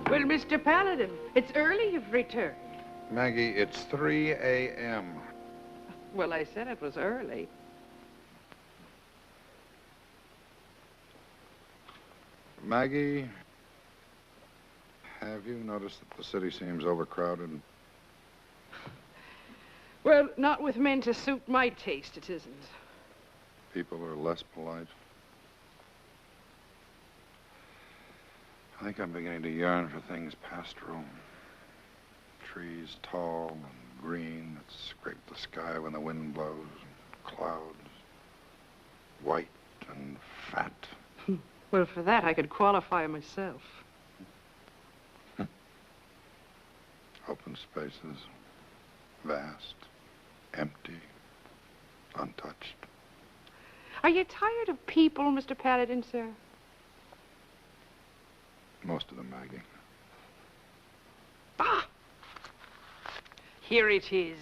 Well, Mr. Paladin, it's early you've returned. Maggie, it's 3 a.m. Well, I said it was early. Maggie, have you noticed that the city seems overcrowded? Well, not with men to suit my taste, it isn't. People are less polite. I think I'm beginning to yearn for things pastoral. Trees tall and green that scrape the sky when the wind blows. Clouds, white and fat. Well, for that, I could qualify myself. Open spaces, vast, empty, untouched. Are you tired of people, Mr. Paladin, sir? Most of them, Maggie. Ah! Here it is.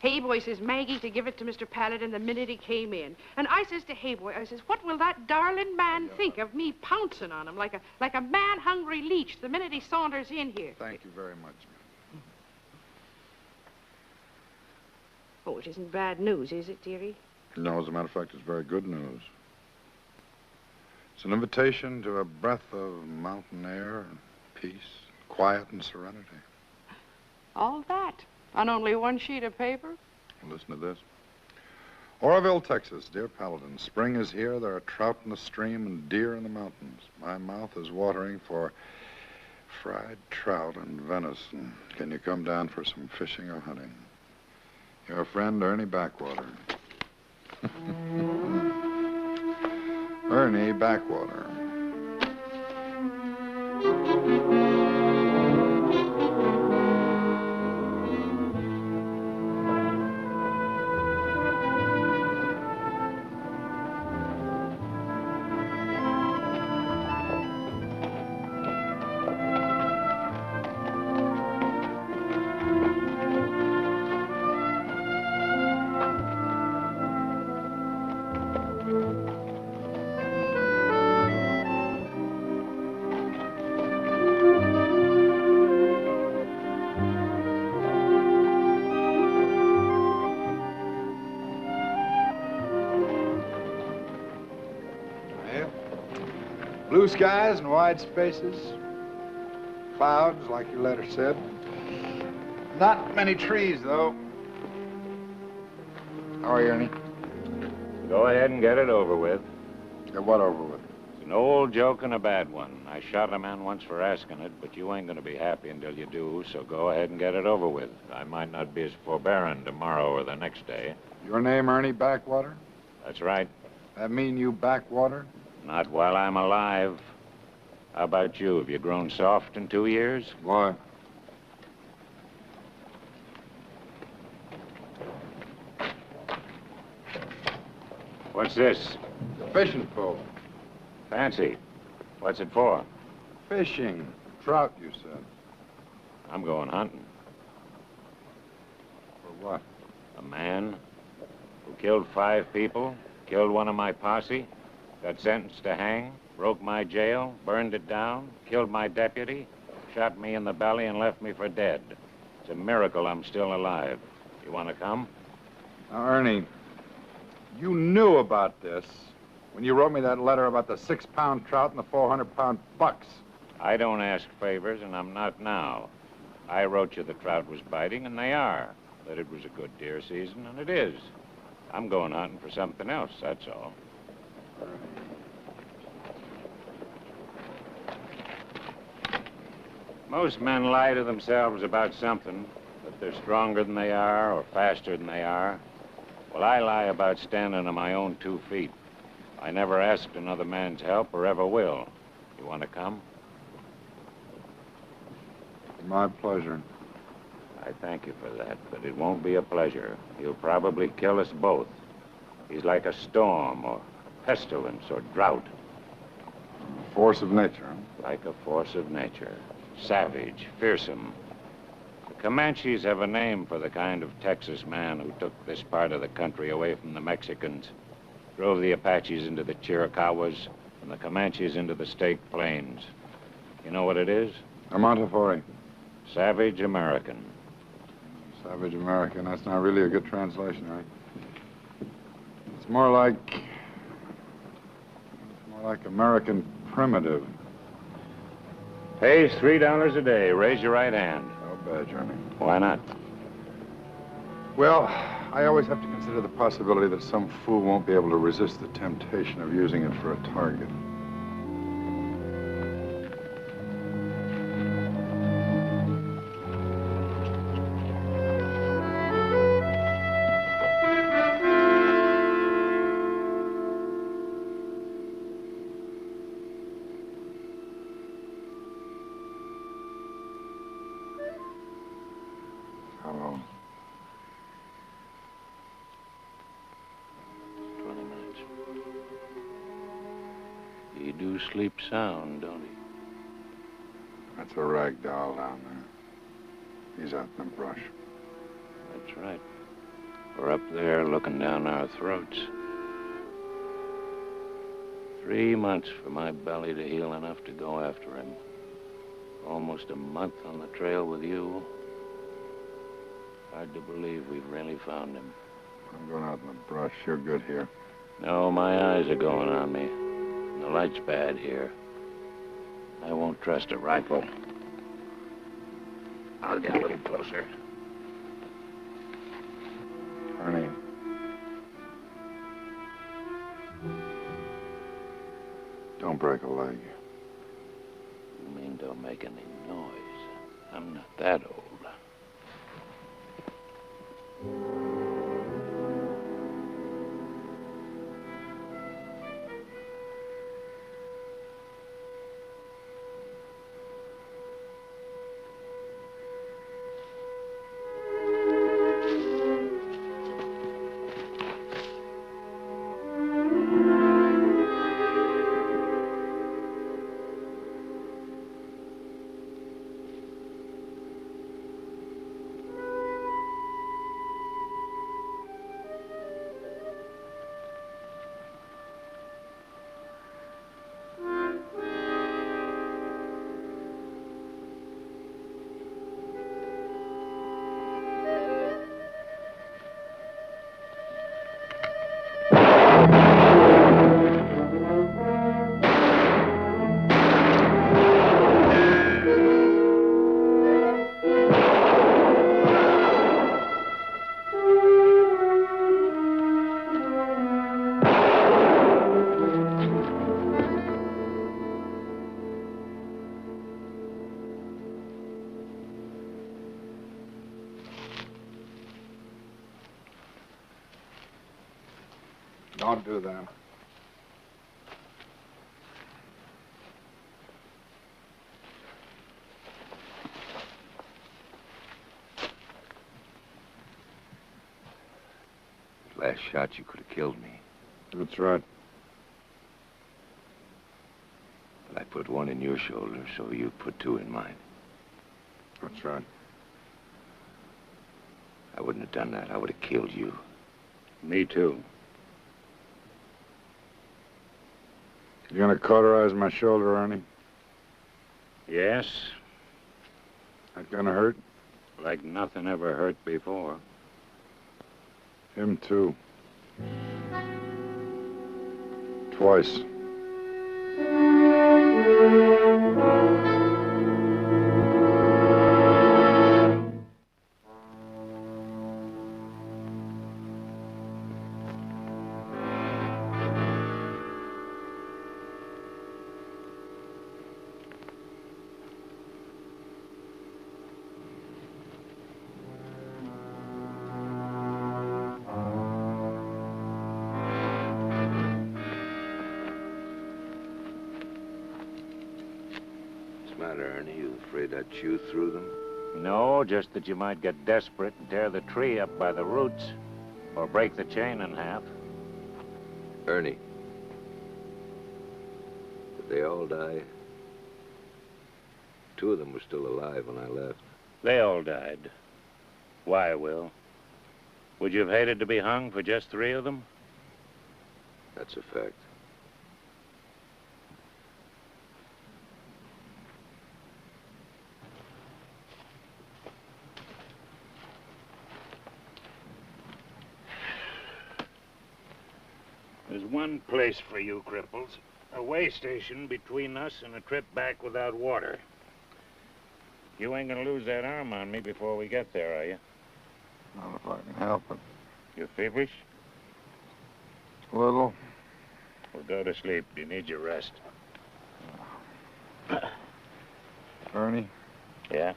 Hayboy says Maggie to give it to Mr. Paladin the minute he came in. And I says to Hayboy, I says, what will that darling man think of me pouncing on him like a man-hungry leech the minute he saunters in here? Thank you very much, ma'am. Oh, it isn't bad news, is it, dearie? No, as a matter of fact, it's very good news. It's an invitation to a breath of mountain air and peace, quiet and serenity. All that on only one sheet of paper? Listen to this. Oroville, Texas. Dear Paladin, spring is here. There are trout in the stream and deer in the mountains. My mouth is watering for fried trout and venison. Can you come down for some fishing or hunting? Your friend, Ernie Backwater. Ernie Backwater. Blue skies and wide spaces. Clouds, like your letter said. Not many trees, though. How are you, Ernie? Go ahead and get it over with. Get what over with? It's an old joke and a bad one. I shot a man once for asking it, but you ain't going to be happy until you do, so go ahead and get it over with. I might not be as forbearing tomorrow or the next day. Your name, Ernie Backwater? That's right. That mean you backwater? Not while I'm alive. How about you? Have you grown soft in 2 years? Why? What's this? The fishing pole. Fancy. What's it for? Fishing. Trout, you said. I'm going hunting. For what? A man who killed 5 people, killed one of my posse, got sentenced to hang, broke my jail, burned it down, killed my deputy, shot me in the belly and left me for dead. It's a miracle I'm still alive. You want to come? Now, Ernie, you knew about this when you wrote me that letter about the 6-pound trout and the 400-pound bucks. I don't ask favors, and I'm not now. I wrote you the trout was biting, and they are. That it was a good deer season, and it is. I'm going hunting for something else, that's all. Most men lie to themselves about something, that they're stronger than they are or faster than they are. Well, I lie about standing on my own 2 feet. I never asked another man's help or ever will. You want to come? My pleasure. I thank you for that, but it won't be a pleasure. He'll probably kill us both. He's like a storm or pestilence or drought. Force of nature, huh? Like a force of nature. Savage, fearsome. The Comanches have a name for the kind of Texas man who took this part of the country away from the Mexicans, drove the Apaches into the Chiricahuas, and the Comanches into the State Plains. You know what it is? A Montefori. Savage American. Savage American. That's not really a good translation, right? It's more like American primitive. Pays $3 a day. Raise your right hand. No bad, Johnny. Why not? Well, I always have to consider the possibility that some fool won't be able to resist the temptation of using it for a target. Hello. 20 minutes. He do sleep sound, don't he? That's a rag doll down there. He's out in the brush. That's right. We're up there looking down our throats. 3 months for my belly to heal enough to go after him. Almost a month on the trail with you. Hard to believe we've really found him. I'm going out in the brush. You're good here. No, my eyes are going on me. The light's bad here. I won't trust a rifle. I'll get a little closer. Ernie. Don't break a leg. You mean don't make any noise? I'm not that old. Don't do that. Last shot, you could have killed me. That's right. But I put one in your shoulder, so you put 2 in mine. That's right. I wouldn't have done that. I would have killed you. Me too. You gonna cauterize my shoulder, Ernie? Yes, That gonna hurt? like nothing ever hurt before. Him too. Twice. matter, Ernie? You afraid I'd chew through them? No, just that you might get desperate and tear the tree up by the roots, or break the chain in half. Ernie, did they all die? 2 of them were still alive when I left. They all died. Why, Will? Would you have hated to be hung for just 3 of them? That's a fact. There's one place for you cripples. A way station between us and a trip back without water. You ain't gonna lose that arm on me before we get there, are you? Not if I can help it. You feverish? A little. Well, go to sleep. You need your rest. Ernie? Yeah?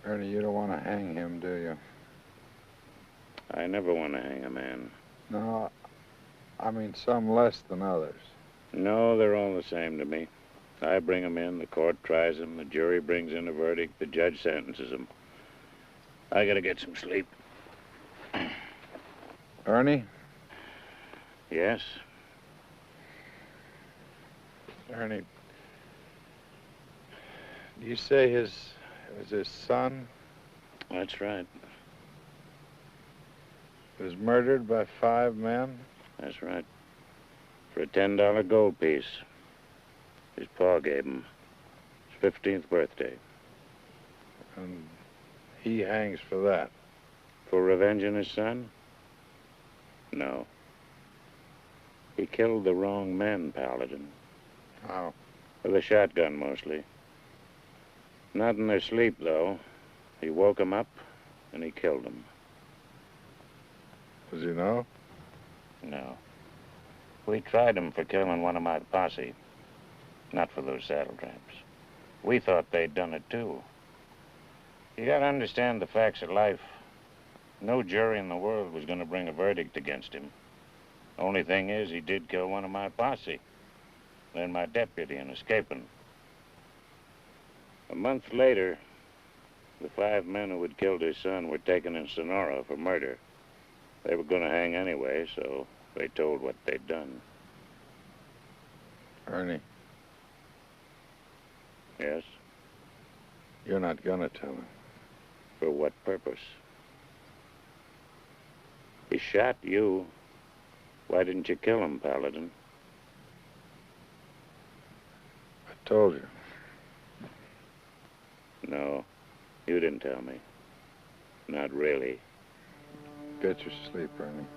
Ernie, you don't want to hang him, do you? I never want to hang a man. No, I mean some less than others. No, they're all the same to me. I bring 'em in, the court tries 'em, the jury brings in a verdict, the judge sentences 'em. I gotta get some sleep. Ernie? Yes? Ernie, do you say it was his son That's right. was murdered by 5 men? That's right. For a $10 gold piece. His pa gave him. His 15th birthday. And he hangs for that. For revenging his son? No. He killed the wrong men, Paladin. How? With a shotgun, mostly. Not in their sleep, though. He woke 'em up, and he killed 'em. Does he know? No. We tried him for killing one of my posse. Not for those saddle traps. We thought they'd done it, too. You gotta understand the facts of life. No jury in the world was gonna bring a verdict against him. Only thing is, he did kill one of my posse. Then my deputy in escaping. A month later, the 5 men who had killed his son were taken in Sonora for murder. They were gonna hang anyway, so they told what they'd done. Ernie, Yes? you're not gonna tell him. For what purpose? He shot you. Why didn't you kill him, Paladin? I told you. No, you didn't tell me. Not really. Get your sleep, Ernie.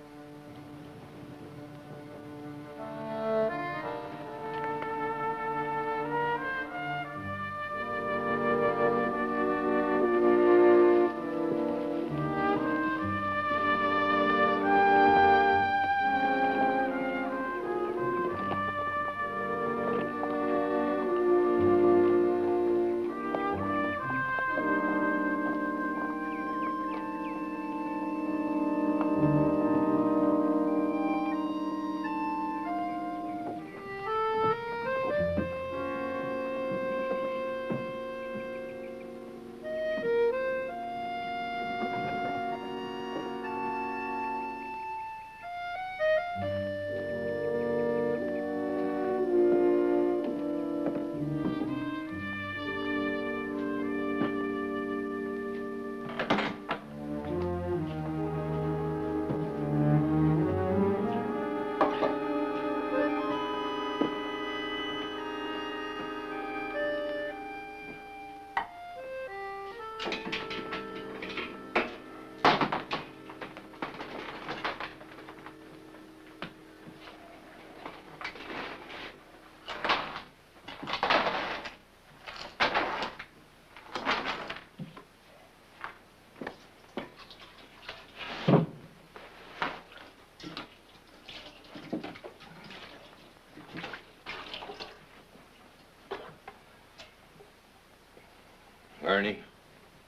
Ernie,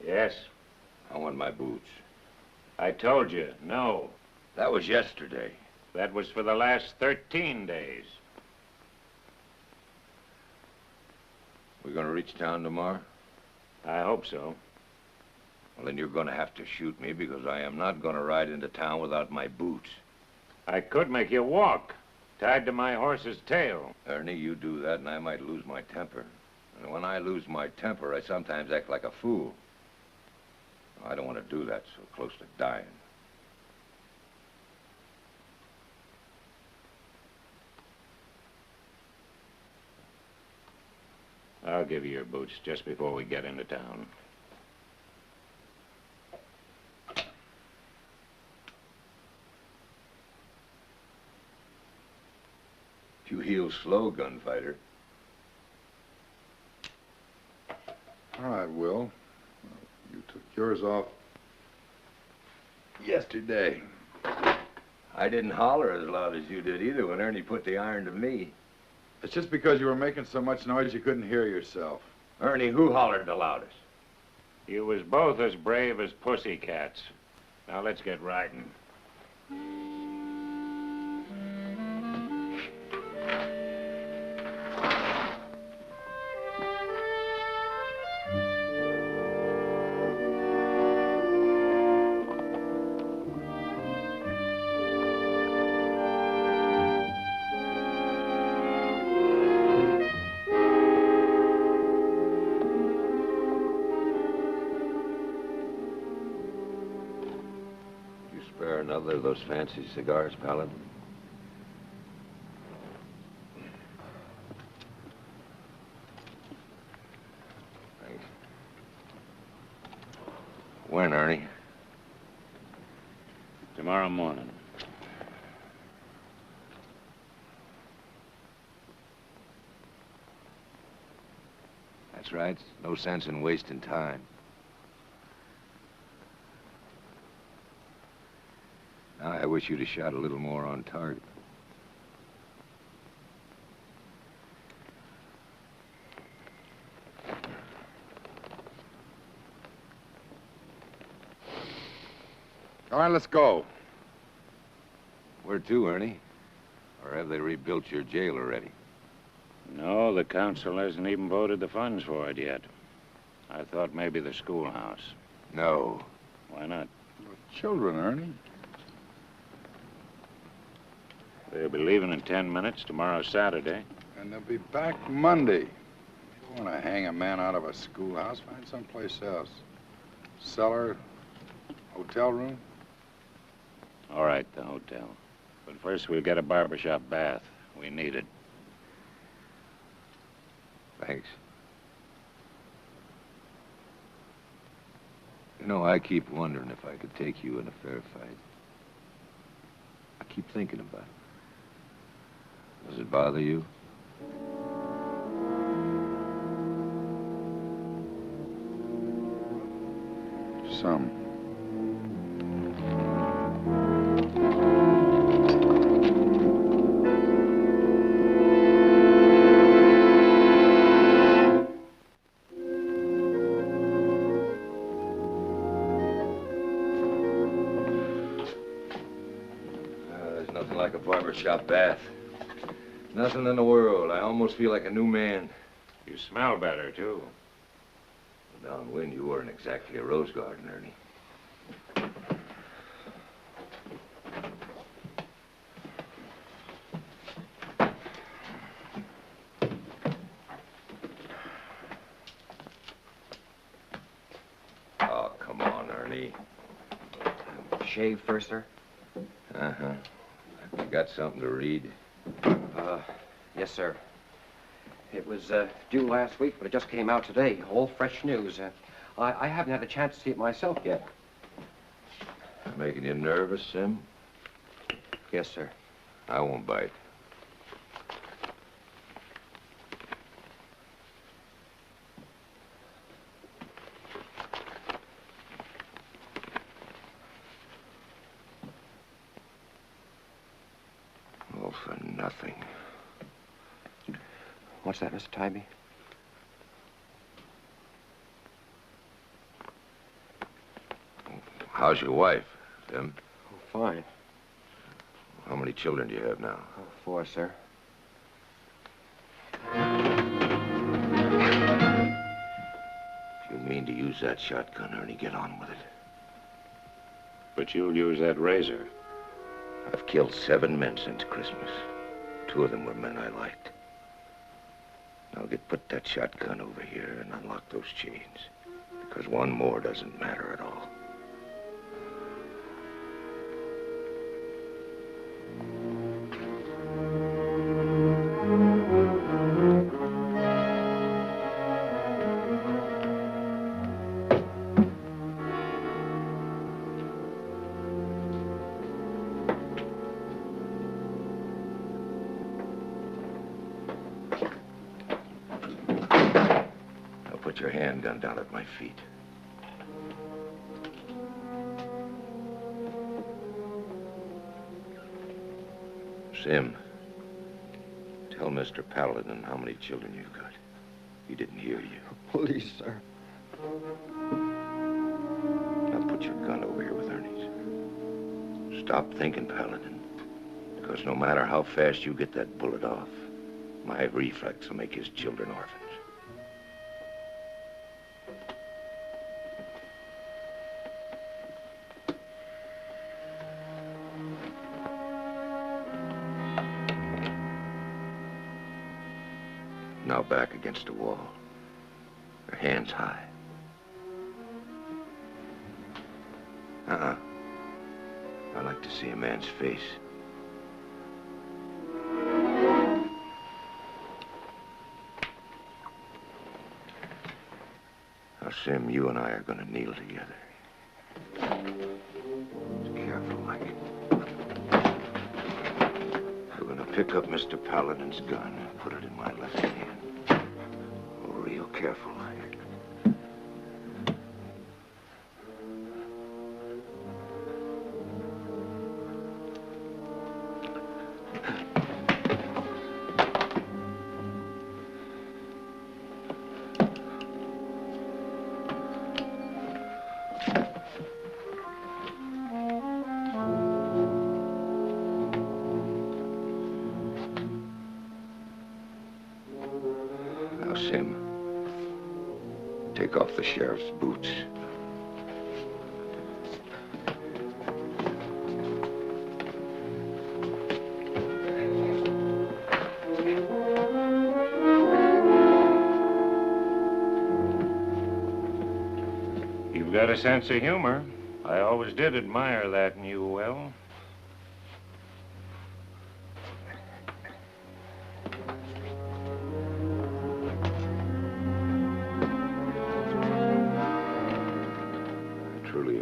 Yes? I want my boots. I told you, no. That was yesterday. That was for the last 13 days. We gonna reach town tomorrow? I hope so. Well, then you're gonna have to shoot me because I am not gonna ride into town without my boots. I could make you walk, tied to my horse's tail. Ernie, you do that and I might lose my temper. And when I lose my temper, I sometimes act like a fool. I don't want to do that so close to dying. I'll give you your boots just before we get into town. You heal slow, gunfighter. All right, Will. You took yours off yesterday. I didn't holler as loud as you did either when Ernie put the iron to me. It's just because you were making so much noise you couldn't hear yourself. Ernie, who hollered the loudest? You was both as brave as pussycats. Now let's get riding. Spare another of those fancy cigars, Paladin? Thanks. When, Ernie? Tomorrow morning. That's right. No sense in wasting time. Now, I wish you'd have shot a little more on target. All right, let's go. Where to, Ernie? Or have they rebuilt your jail already? No, the council hasn't even voted the funds for it yet. I thought maybe the schoolhouse. No. Why not? Children, Ernie. They'll be leaving in 10 minutes. Tomorrow's Saturday. And they'll be back Monday. You don't want to hang a man out of a schoolhouse. Find someplace else. Cellar, hotel room. All right, the hotel. But first we'll get a barbershop bath. We need it. Thanks. You know, I keep wondering if I could take you in a fair fight. I keep thinking about it. Does it bother you? Some. There's nothing like a barbershop bath. Nothing in the world. I almost feel like a new man. You smell better, too. Downwind, you weren't exactly a rose garden, Ernie. Oh, come on, Ernie. Shave first, sir? Uh-huh. Have you got something to read? Yes, sir. It was due last week, but it just came out today. All fresh news. I haven't had a chance to see it myself yet. Making you nervous, Sim? Yes, sir. I won't bite. All for nothing. What's that, Mr. Tybee? How's your wife, Sim? Oh, fine. How many children do you have now? Oh, 4, sir. mean to use that shotgun, Ernie, get on with it. But you'll use that razor. I've killed 7 men since Christmas. 2 of them were men I liked. Now put that shotgun over here and unlock those chains. Because 1 more doesn't matter at all. Put your handgun down at my feet. Sim, tell Mr. Paladin how many children you've got. He didn't hear you. Please, sir. Now put your gun over here with Ernie's. Stop thinking, Paladin. Because no matter how fast you get that bullet off, my reflex will make his children orphans. Now back against the wall. Your hands high. I like to see a man's face. Now, Sim, you and I are going to kneel together. Careful, like. We're going to pick up Mr. Paladin's gun and put it in my left hand. Oh, real careful, like. Sim, take off the sheriff's boots. You've got a sense of humor. I always did admire that in you, Will.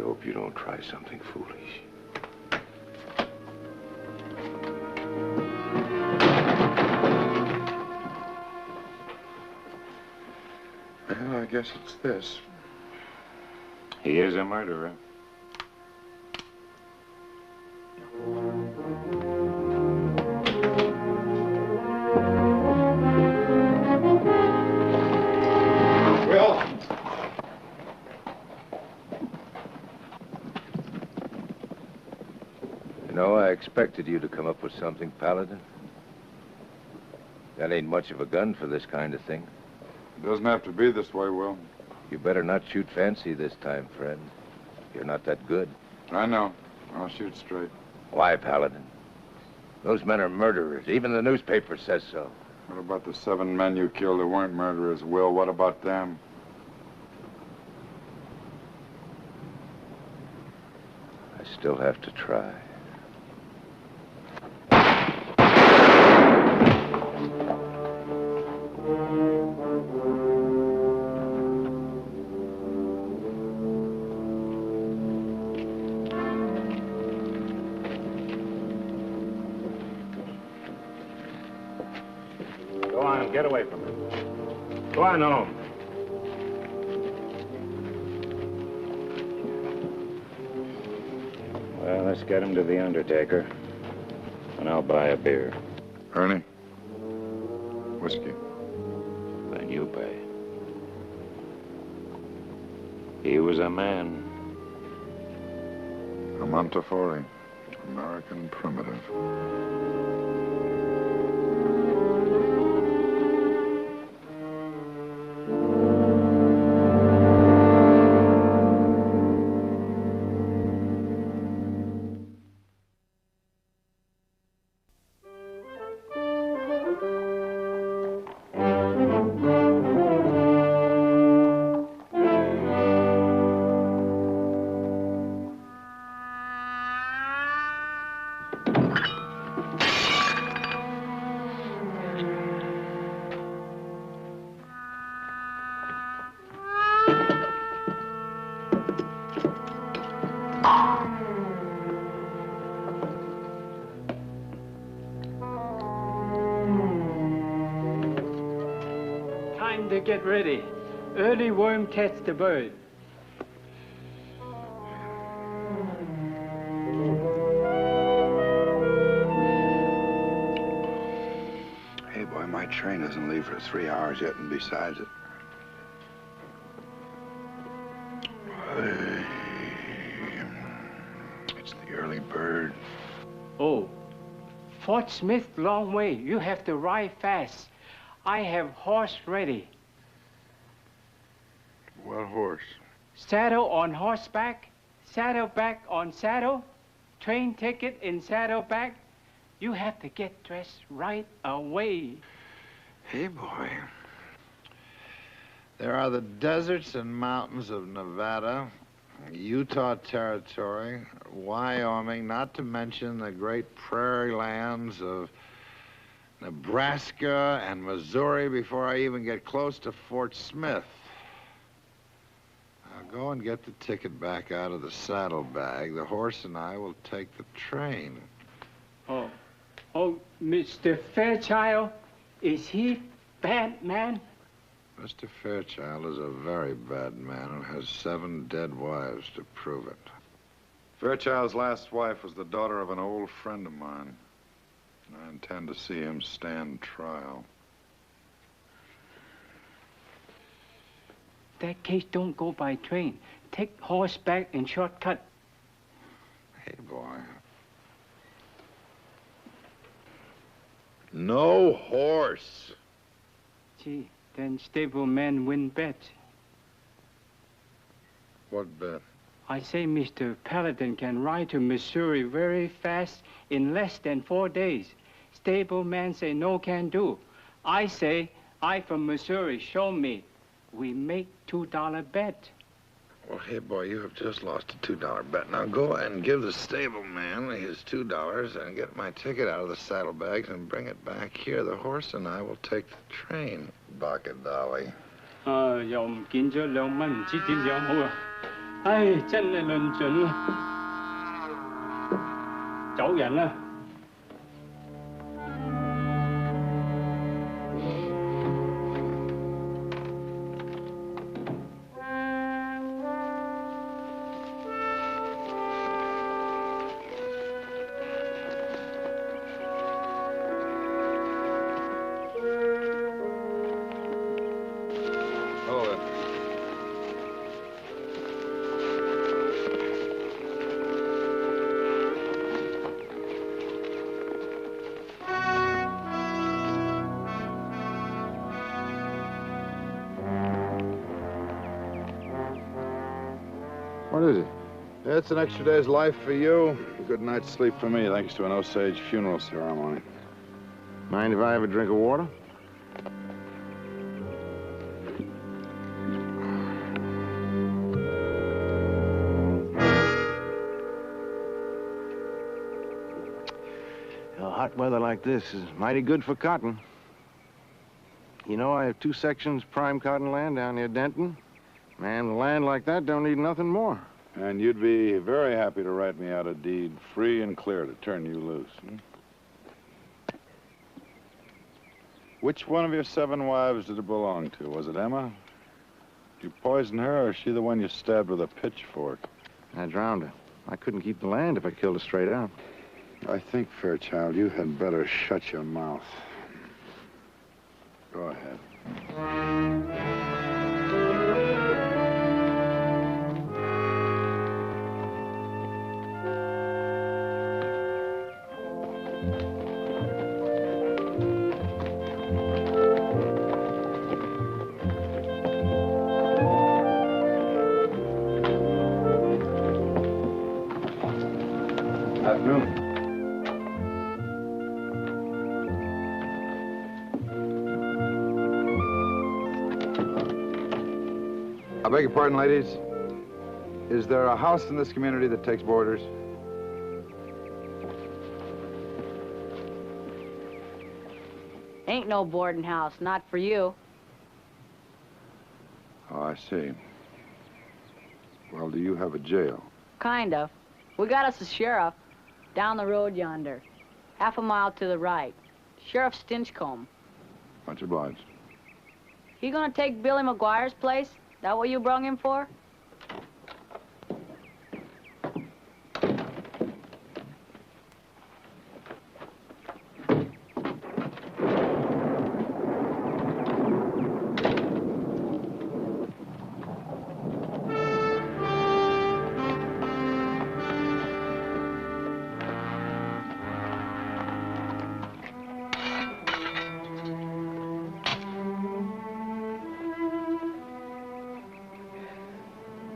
Hope you don't try something foolish. Well, I guess it's this. He is a murderer. Will! No, I expected you to come up with something, Paladin. That ain't much of a gun for this kind of thing. It doesn't have to be this way, Will. You better not shoot fancy this time, friend. You're not that good. I know. I'll shoot straight. Why, Paladin? Those men are murderers. Even the newspaper says so. What about the 7 men you killed who weren't murderers, Will? What about them? I still have to try. Go on, get away from him. Go on home. Well, let's get him to the undertaker, and I'll buy a beer. Ernie? Whiskey. Then you pay. He was a man. A Montefiore. American primitive. get ready. Early worm catch the bird. Hey, boy, my train doesn't leave for 3 hours yet, and besides it... It's the early bird. Oh, Fort Smith, long way. You have to ride fast. I have horse ready. What horse? Saddle on horseback, saddle back on saddle, train ticket in saddleback. You have to get dressed right away. Hey, boy. There are the deserts and mountains of Nevada, Utah Territory, Wyoming, not to mention the great prairie lands of Nebraska and Missouri before I even get close to Fort Smith. Now go and get the ticket back out of the saddlebag. The horse and I will take the train. Oh, Mr. Fairchild, is he bad man? Mr. Fairchild is a very bad man and has 7 dead wives to prove it. Fairchild's last wife was the daughter of an old friend of mine. I intend to see him stand trial. That case don't go by train. Take horseback and shortcut. Hey, boy. No horse. Gee, then stableman win bet. What bet? I say Mr. Paladin can ride to Missouri very fast in less than 4 days. Stableman say no can do. I say, I from Missouri, show me. We make $2 bet. Well, hey, boy, you have just lost a $2 bet. Now go and give the stableman his $2 and get my ticket out of the saddlebags and bring it back here. The horse and I will take the train. Bacadolly. 又唔見咗2蚊，唔知點樣好啊！唉，真係論盡啦，走人啦！What is it? It's an extra day's life for you. A good night's sleep for me, thanks to an Osage funeral ceremony. Mind if I have a drink of water? Hot weather like this is mighty good for cotton. You know, I have 2 sections prime cotton land down near Denton. Man, land like that don't need nothing more. And you'd be very happy to write me out a deed free and clear to turn you loose. Which one of your 7 wives did it belong to? Was it Emma? Did you poison her, or is she the one you stabbed with a pitchfork? I drowned her. I couldn't keep the land if I killed her straight out. I think, Fairchild, you had better shut your mouth. Go ahead. Afternoon. I beg your pardon, ladies. Is there a house in this community that takes boarders? Ain't no boarding house, not for you. Oh, I see. Well, do you have a jail? Kind of. We got us a sheriff down the road yonder, half a mile to the right. Sheriff Stinchcomb. Much obliged. You gonna take Billy McGuire's place? That what you brung him for?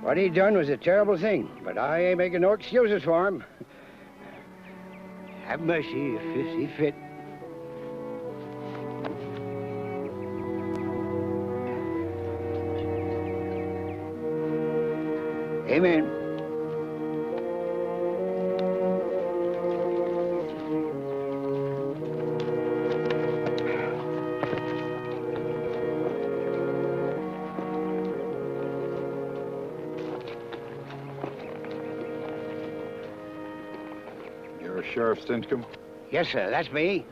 What he done was a terrible thing, but I ain't making no excuses for him. Have mercy if you see fit. Amen. Sheriff Stinchcomb? Yes, sir, that's me.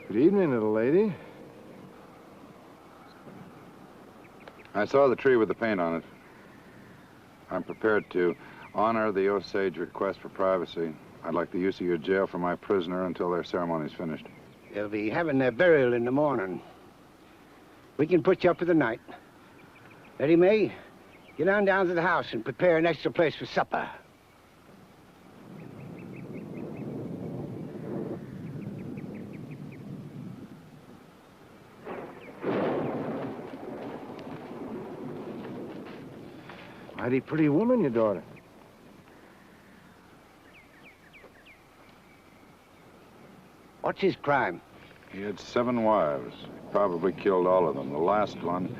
Good evening, little lady. I saw the tree with the paint on it. I'm prepared to honor the Osage request for privacy. I'd like the use of your jail for my prisoner until their ceremony's finished. They'll be having their burial in the morning. We can put you up for the night. Betty May, get on down to the house and prepare an extra place for supper. Mighty pretty woman, your daughter. What's his crime? He had 7 wives. He probably killed all of them. The last one,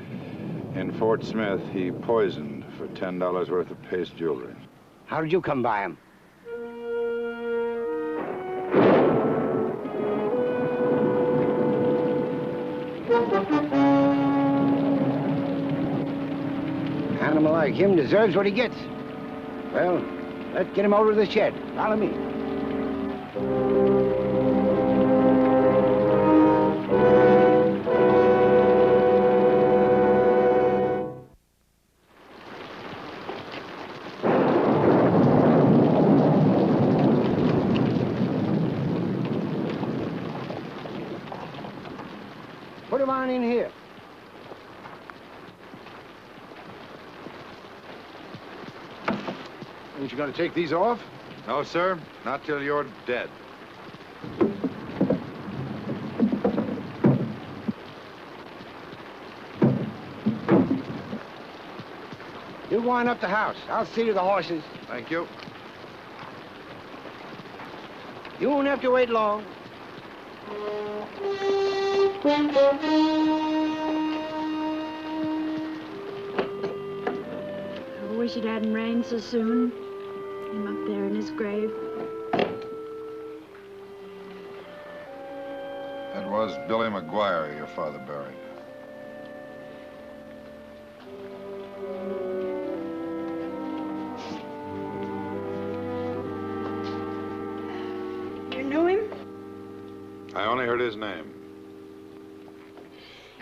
in Fort Smith, he poisoned for $10 worth of paste jewelry. How did you come by him? Animal like him deserves what he gets. Well, let's get him over to the shed. Follow me. Put him on in here. Ain't you gonna take these off? No, sir. Not till you're dead. You go on up the house. I'll see to the horses. Thank you. You won't have to wait long. I wish it hadn't rained so soon. Him up there in his grave. It was Billy McGuire your father buried. You knew him? I only heard his name.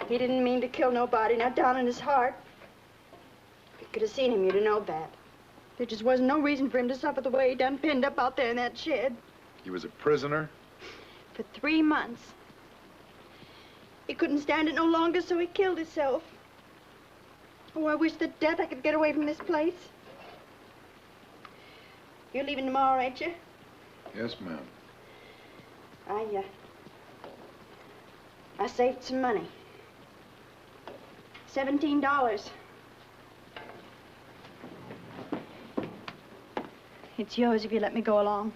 He didn't mean to kill nobody, not down in his heart. If you could have seen him, you'd have known that. There just wasn't no reason for him to suffer the way he done pinned up out there in that shed. He was a prisoner? For 3 months. He couldn't stand it no longer, so he killed himself. Oh, I wish to death I could get away from this place. You're leaving tomorrow, ain't you? Yes, ma'am. I saved some money. $17. It's yours if you let me go along.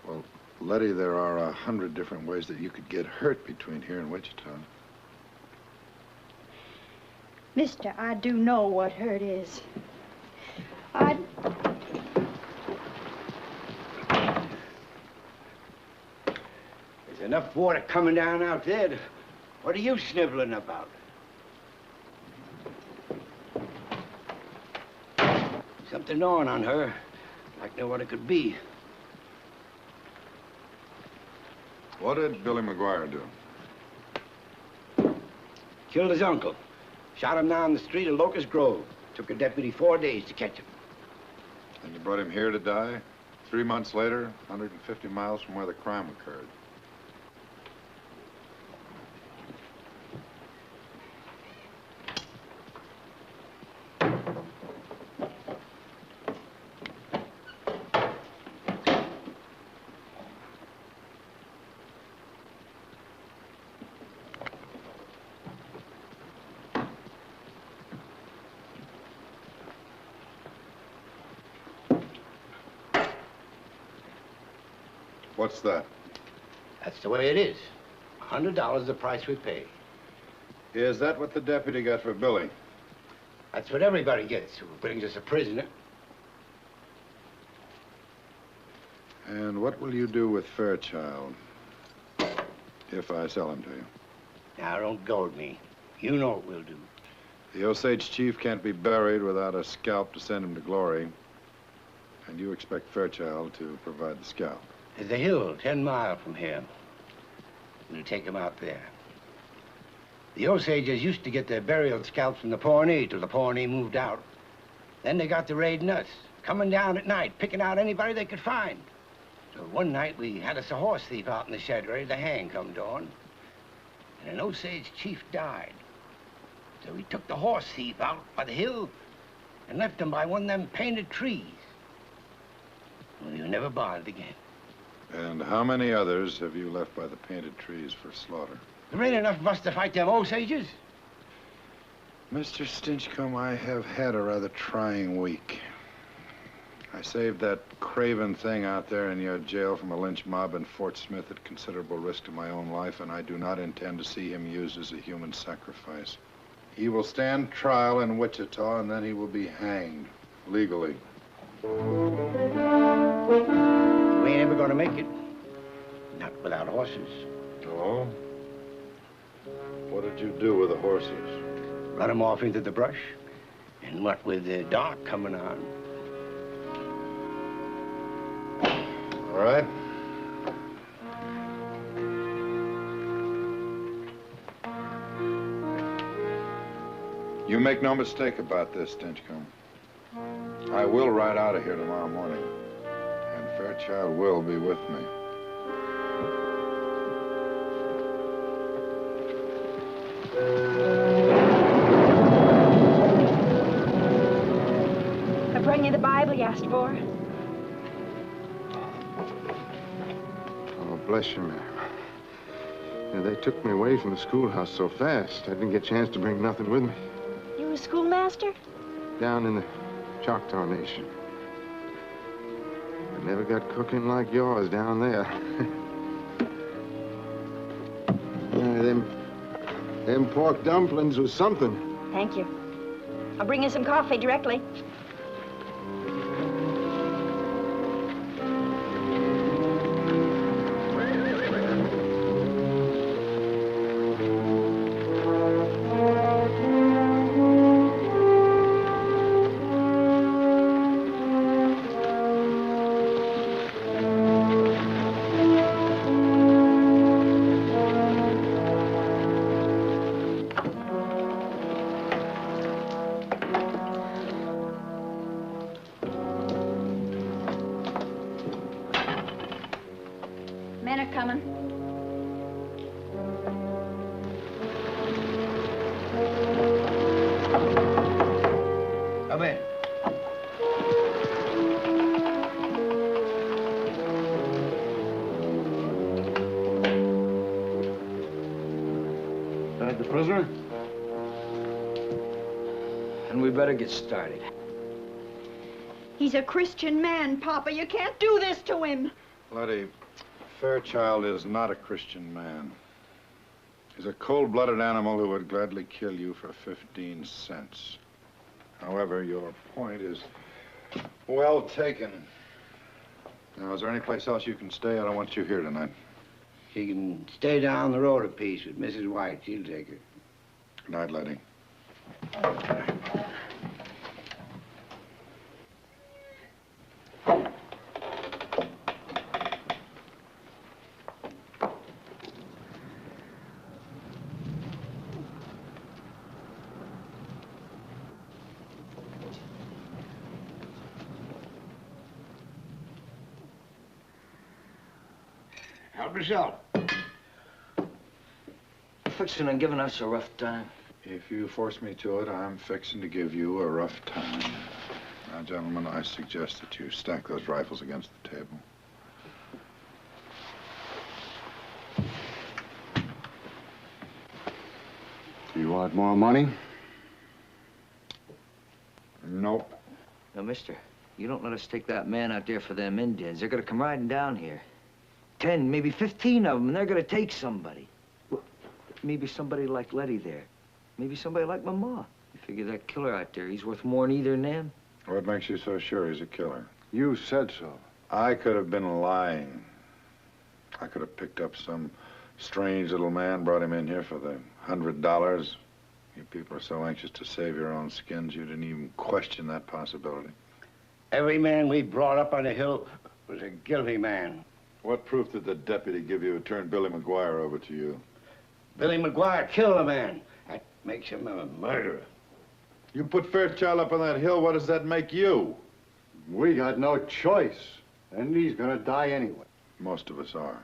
Well, Letty, there are 100 different ways that you could get hurt between here and Wichita. Mister, I do know what hurt is. There's enough water coming down out there. What are you sniveling about? Something on her. I'd like to know what it could be. What did Billy McGuire do? Killed his uncle. Shot him down the street of Locust Grove. Took a deputy 4 days to catch him. And you brought him here to die? 3 months later, 150 miles from where the crime occurred. What's that? That's the way it is. $100 the price we pay. Is that what the deputy got for Billy? That's what everybody gets who brings us a prisoner. And what will you do with Fairchild if I sell him to you? Now, don't goad me. You know what we'll do. The Osage chief can't be buried without a scalp to send him to glory. And you expect Fairchild to provide the scalp. There's a hill 10 miles from here. We'll take him out there. The Osages used to get their burial scalps from the Pawnee till the Pawnee moved out. Then they got to raiding us, coming down at night, picking out anybody they could find. So one night we had us a horse thief out in the shed ready to hang come dawn. And an Osage chief died. So we took the horse thief out by the hill and left him by one of them painted trees. Well, he was never bothered again. And how many others have you left by the painted trees for slaughter? There ain't enough of us to fight them Osages. Mr. Stinchcombe, I have had a rather trying week. I saved that craven thing out there in your jail from a lynch mob in Fort Smith at considerable risk to my own life, and I do not intend to see him used as a human sacrifice. He will stand trial in Wichita, and then he will be hanged, legally. We ain't ever gonna make it. Not without horses. Oh? What did you do with the horses? Run them off into the brush. And what with the dark coming on. All right. You make no mistake about this, Stinchcombe. I will ride out of here tomorrow morning. And Fairchild will be with me. I bring you the Bible you asked for. Oh, bless you, ma'am. Yeah, they took me away from the schoolhouse so fast, I didn't get a chance to bring nothing with me. You a schoolmaster? Down in the Choctaw Nation. I never got cooking like yours down there. Them pork dumplings was something. Thank you. I'll bring you some coffee directly. Men are coming. Come in. That the prisoner? And we better get started. He's a Christian man, Papa. You can't do this to him. Letty, Fairchild is not a Christian man. He's a cold-blooded animal who would gladly kill you for 15 cents. However, your point is well taken. Now, is there any place else you can stay? I don't want you here tonight. She can stay down the road a piece with Mrs. White. She'll take her. Good night, Letty. Help yourself. Fixing on giving us a rough time. If you force me to it, I'm fixing to give you a rough time. Now, gentlemen, I suggest that you stack those rifles against the table. Do you want more money? Nope. Now, mister, you don't let us take that man out there for them Indians. They're gonna come riding down here. 10, maybe 15 of them, and they're gonna take somebody. Well, maybe somebody like Letty there. Maybe somebody like my ma. You figure that killer out there, he's worth more than either of them? What makes you so sure he's a killer? You said so. I could have been lying. I could have picked up some strange little man, brought him in here for the $100. You people are so anxious to save your own skins, you didn't even question that possibility. Every man we brought up on the hill was a guilty man. What proof did the deputy give you who turned Billy McGuire over to you? Billy McGuire killed a man. That makes him a murderer. You put Fairchild up on that hill, what does that make you? We got no choice. And he's gonna die anyway. Most of us are.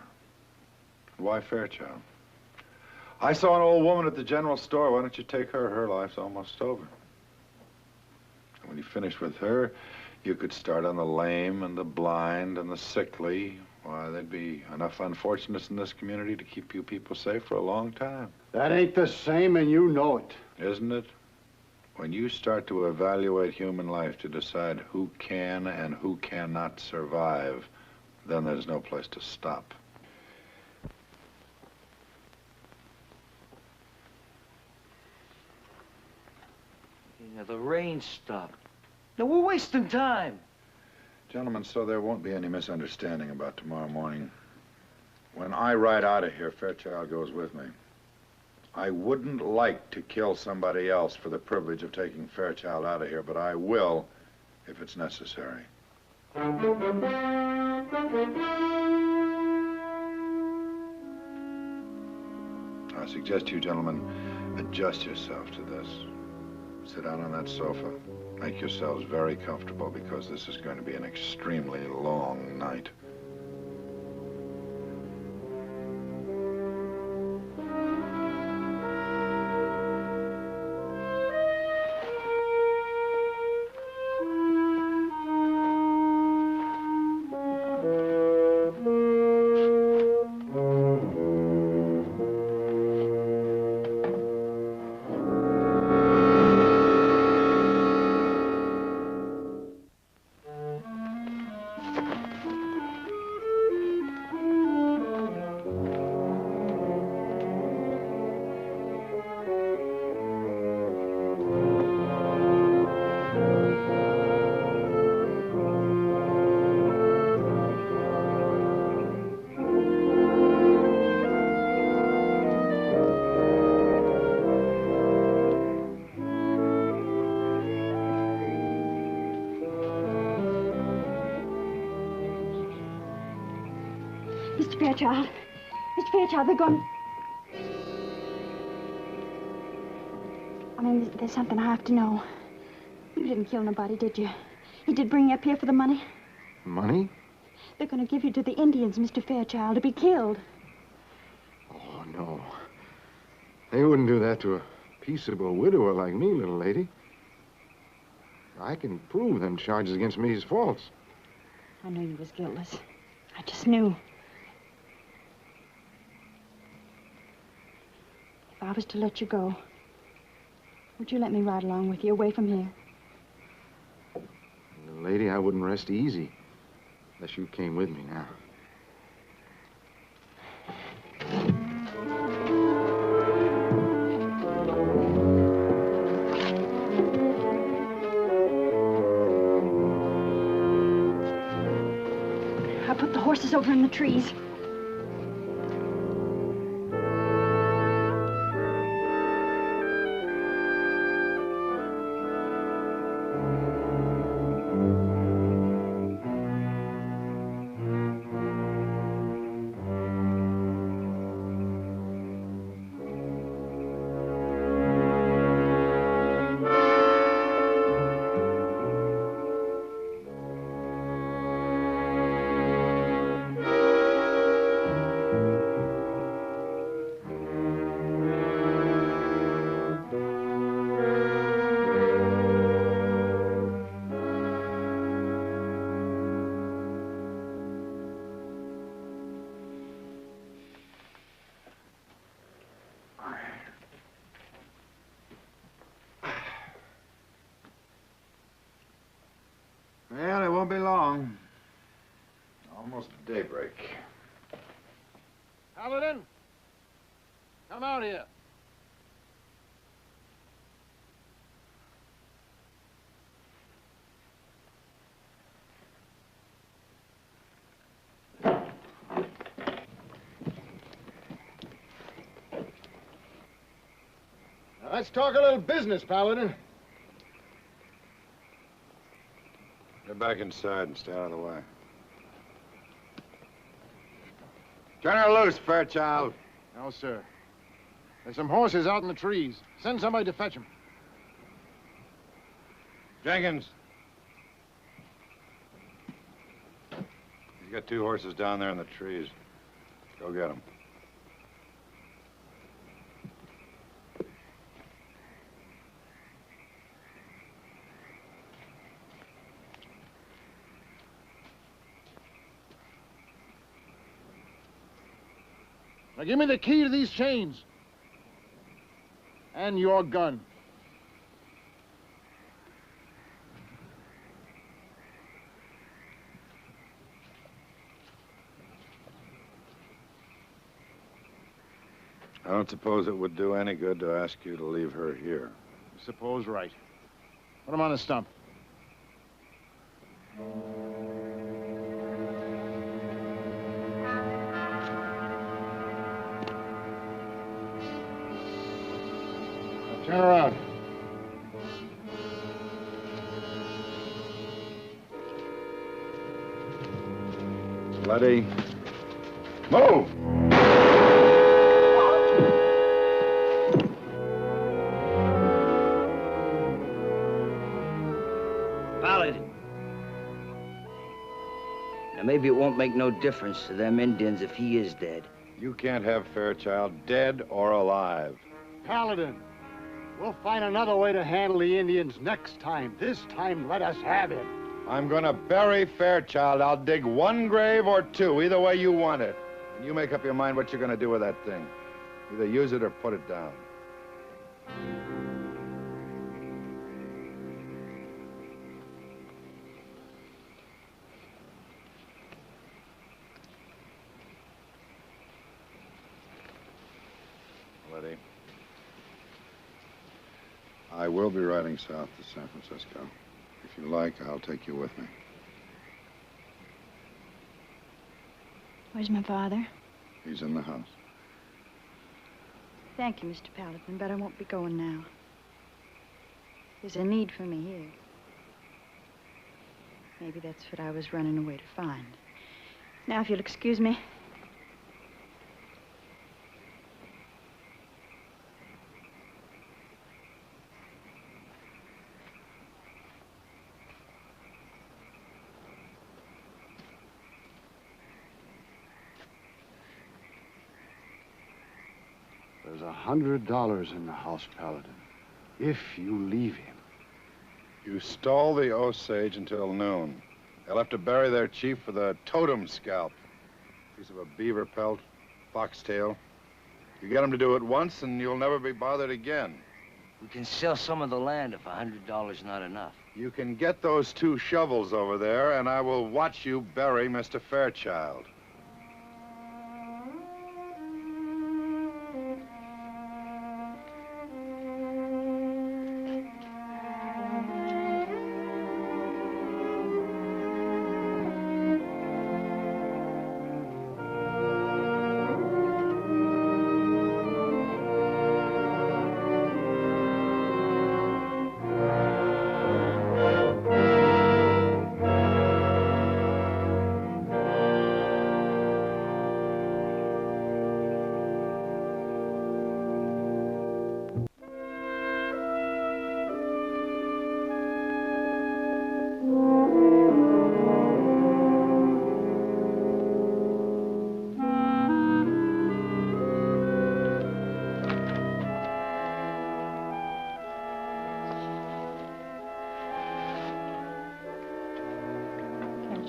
Why Fairchild? I saw an old woman at the general store. Why don't you take her? Her life's almost over. And when you finish with her, you could start on the lame and the blind and the sickly. Why, there'd be enough unfortunates in this community to keep you people safe for a long time. That ain't the same, and you know it. Isn't it? When you start to evaluate human life to decide who can and who cannot survive, then there's no place to stop. Yeah, the rain stopped. Now, we're wasting time. Gentlemen, so there won't be any misunderstanding about tomorrow morning. When I ride out of here, Fairchild goes with me. I wouldn't like to kill somebody else for the privilege of taking Fairchild out of here, but I will if it's necessary. I suggest you gentlemen adjust yourself to this. Sit down on that sofa. Make yourselves very comfortable because this is going to be an extremely long night. Mr. Fairchild. Mr. Fairchild, they're going... I mean, there's something I have to know. You didn't kill nobody, did you? He did bring you up here for the money? Money? They're going to give you to the Indians, Mr. Fairchild, to be killed. Oh, no. They wouldn't do that to a peaceable widower like me, little lady. I can prove them charges against me is false. I knew you was guiltless. I just knew. If I was to let you go, would you let me ride along with you away from here? Little lady, I wouldn't rest easy unless you came with me now. I put the horses over in the trees. won't be long. Almost daybreak. Paladin, come out here. Now, let's talk a little business, Paladin. Get back inside and stay out of the way. Turn her loose, Fairchild. No, sir. There's some horses out in the trees. Send somebody to fetch them. Jenkins. He's got 2 horses down there in the trees. Go get them. Now give me the key to these chains. And your gun. I don't suppose it would do any good to ask you to leave her here. Suppose right. Put him on the stump. Now turn around. Letty. Move! Paladin. Now, maybe it won't make no difference to them Indians if he is dead. You can't have Fairchild dead or alive. Paladin, we'll find another way to handle the Indians next time. This time, let us have him. I'm gonna bury Fairchild. I'll dig 1 grave or 2, either way you want it. And you make up your mind what you're gonna do with that thing. Either use it or put it down. Letty. I will be riding south to San Francisco. If you like, I'll take you with me. Where's my father? He's in the house. Thank you, Mr. Paladin, but I won't be going now. There's a need for me here. Maybe that's what I was running away to find. Now, if you'll excuse me. There's $100 in the house, Paladin, if you leave him. You stall the Osage until noon. They'll have to bury their chief with a totem scalp. Piece of a beaver pelt, foxtail. You get them to do it once, and you'll never be bothered again. We can sell some of the land if $100 not enough. You can get those 2 shovels over there, and I will watch you bury Mr. Fairchild.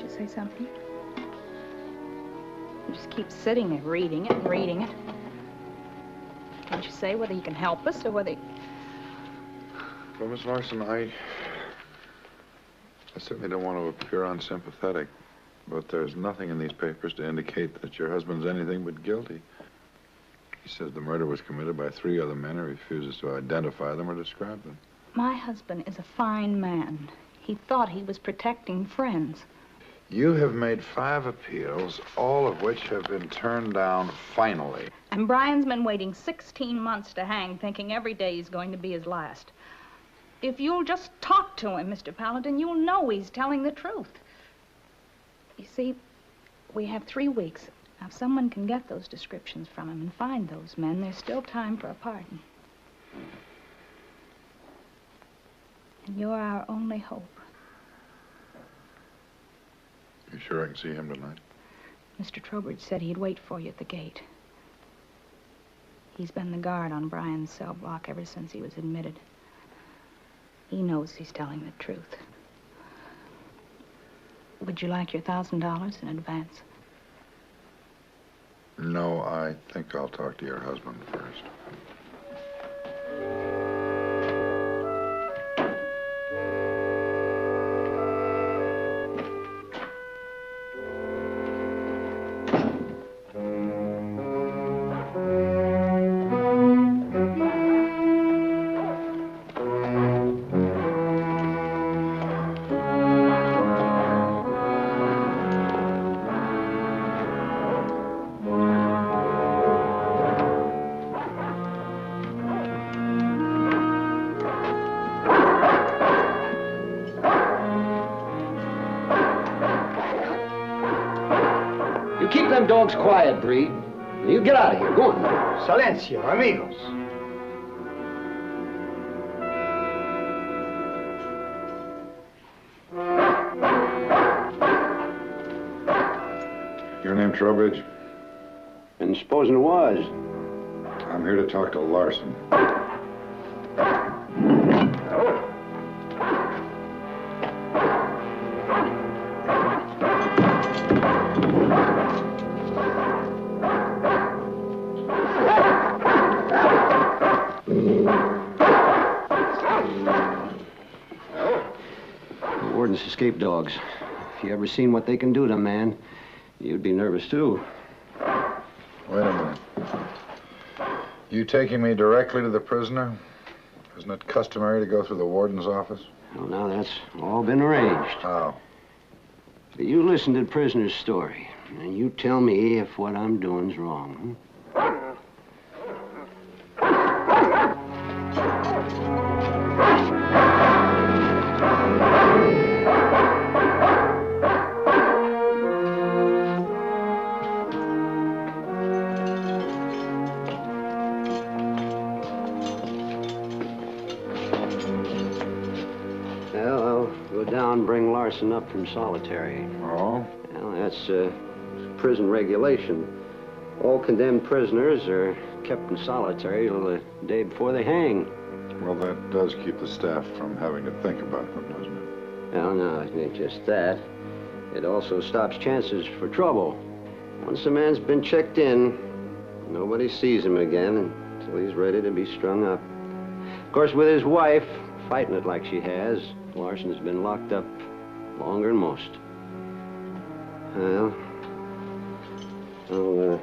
Say something? You just keep sitting there reading it and reading it. Can't you say whether you can help us or whether... Well, Miss Larson, I certainly don't want to appear unsympathetic, but there's nothing in these papers to indicate that your husband's anything but guilty. He says the murder was committed by 3 other men and refuses to identify them or describe them. My husband is a fine man. He thought he was protecting friends. You have made 5 appeals, all of which have been turned down finally. And Brian's been waiting 16 months to hang, thinking every day is going to be his last. If you'll just talk to him, Mr. Paladin, you'll know he's telling the truth. You see, we have 3 weeks. Now, if someone can get those descriptions from him and find those men, there's still time for a pardon. And you're our only hope. You sure I can see him tonight? Mr. Trowbridge said he'd wait for you at the gate. He's been the guard on Brian's cell block ever since he was admitted. He knows he's telling the truth. Would you like your $1,000 in advance? No, I think I'll talk to your husband first. Keep them dogs quiet, Breed. You get out of here. Go on. Silencio, amigos. Your name Trowbridge? And supposing it was. I'm here to talk to Larson. Escape dogs. If you ever seen what they can do to a man, you'd be nervous too. Wait a minute. You taking me directly to the prisoner? Isn't it customary to go through the warden's office? Well, now that's all been arranged. How? But you listen to the prisoner's story, and you tell me if what I'm doing's wrong. Bring Larson up from solitary. Oh? Well, that's prison regulation. All condemned prisoners are kept in solitary till the day before they hang. Well, that does keep the staff from having to think about them, doesn't it? Well, no, it ain't just that. It also stops chances for trouble. Once a man's been checked in, nobody sees him again until he's ready to be strung up. Of course, with his wife fighting it like she has, Larson's been locked up longer than most. Well, I'll,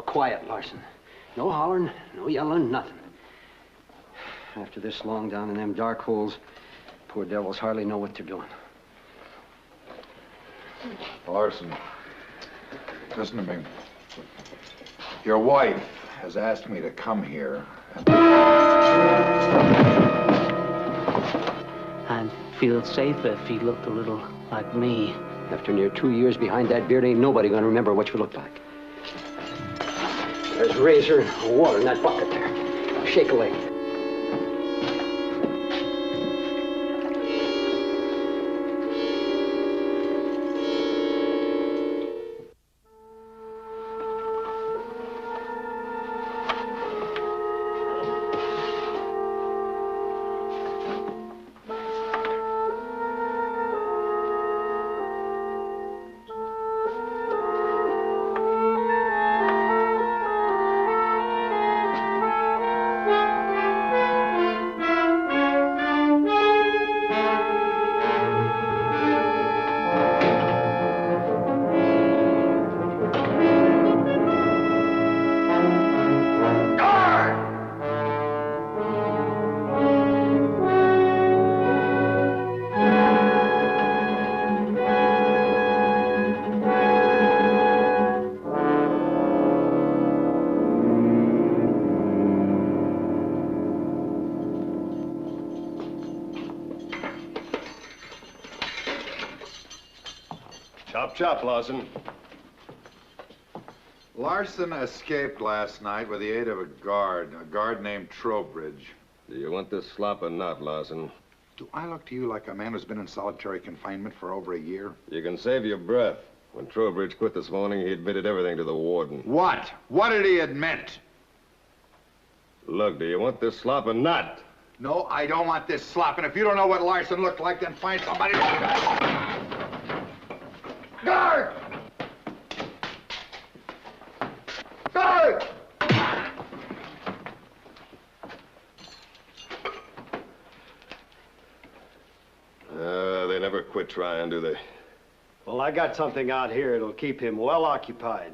quiet, Larson. No hollering, no yelling, nothing. After this long down in them dark holes, poor devils hardly know what they're doing. Larson, listen to me. Your wife has asked me to come here and... I'd feel safer if he looked a little like me. After near 2 years behind that beard, ain't nobody gonna remember what you look like. There's razor and water in that bucket there. Shake a leg. Chop, chop, Lawson. Larson escaped last night with the aid of a guard named Trowbridge. Do you want this slop or not, Lawson? Do I look to you like a man who's been in solitary confinement for over a year? You can save your breath. When Trowbridge quit this morning, he admitted everything to the warden. What? What did he admit? Look, do you want this slop or not? No, I don't want this slop, and if you don't know what Larson looked like, then find somebody. Guard! Guard! They never quit trying, do they? Well, I got something out here that'll keep him well occupied.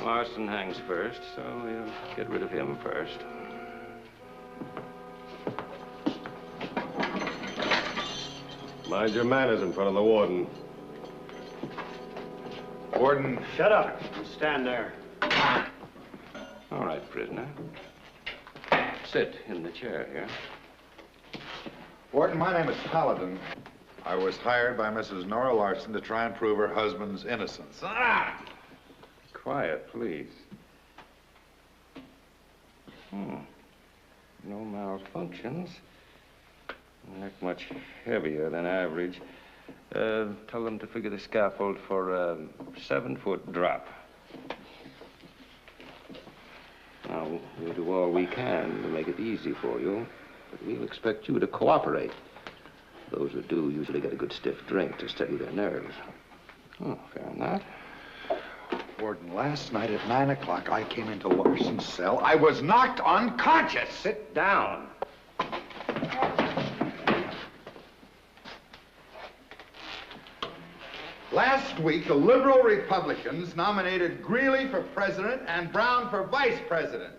Larson hangs first, so we'll get rid of him first. Mind your manners in front of the warden. Warden. Shut up. Stand there. All right, prisoner. Sit in the chair here. Warden, my name is Paladin. I was hired by Mrs. Nora Larson to try and prove her husband's innocence. Quiet, please. No malfunctions. Not much heavier than average. Tell them to figure the scaffold for a 7-foot drop. Now, we'll do all we can to make it easy for you, but we'll expect you to cooperate. Those who do usually get a good stiff drink to steady their nerves. Oh, fair enough. Warden, last night at 9 o'clock, I came into Larson's cell. I was knocked unconscious. Sit down. Last week, the liberal Republicans nominated Greeley for president and Brown for vice president.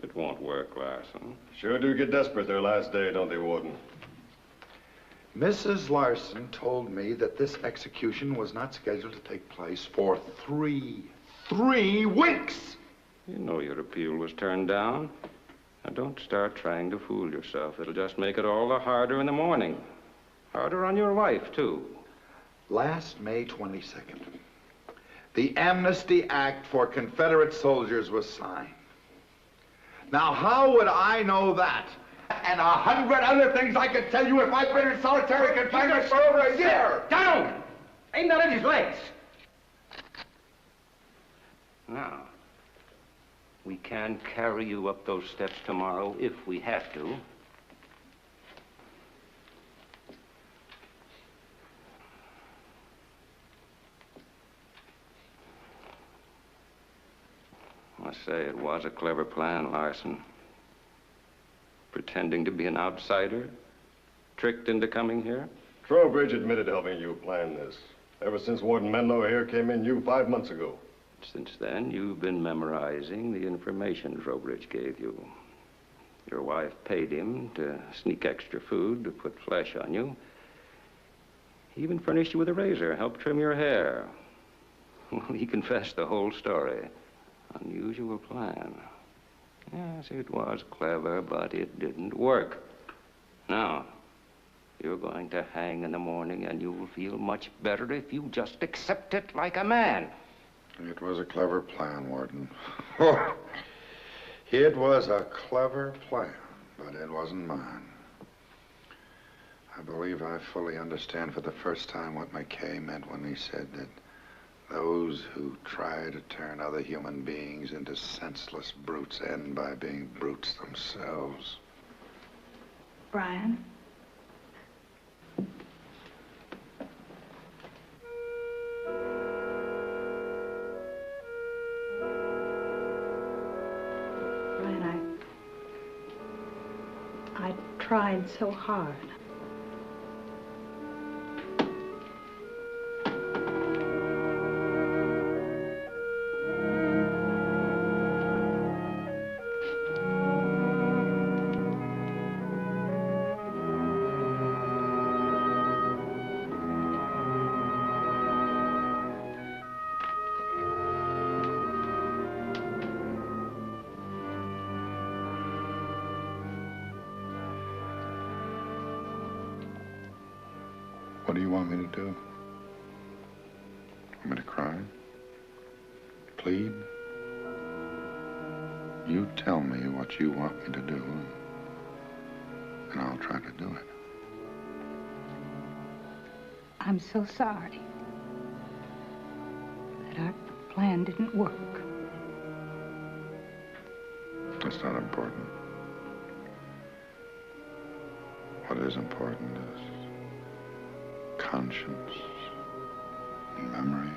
It won't work, Larson. Sure do get desperate their last day, don't they, Warden? Mrs. Larson told me that this execution was not scheduled to take place for three weeks. You know your appeal was turned down. Now, don't start trying to fool yourself. It'll just make it all the harder in the morning. Harder on your wife, too. Last May 22nd, the Amnesty Act for Confederate soldiers was signed. Now, how would I know that? And 100 other things I could tell you if I'd been in solitary confinement for over a year. Down! Ain't that in his legs? Now, we can carry you up those steps tomorrow if we have to. I say it was a clever plan, Larson. Pretending to be an outsider, tricked into coming here. Trowbridge admitted helping you plan this. Ever since Warden Menlo here came in you 5 months ago. Since then, you've been memorizing the information Trowbridge gave you. Your wife paid him to sneak extra food to put flesh on you. He even furnished you with a razor, helped trim your hair. Well, he confessed the whole story. Unusual plan. Yes, it was clever, but it didn't work. Now, you're going to hang in the morning, and you'll feel much better if you just accept it like a man. It was a clever plan, Warden. It was a clever plan, but it wasn't mine. I believe I fully understand for the first time what McKay meant when he said that those who try to turn other human beings into senseless brutes end by being brutes themselves. Brian? Brian, I tried so hard. What do you want me to do? Want me to cry? Plead? You tell me what you want me to do, and I'll try to do it. I'm so sorry that our plan didn't work. That's not important. What is important is conscience and memory.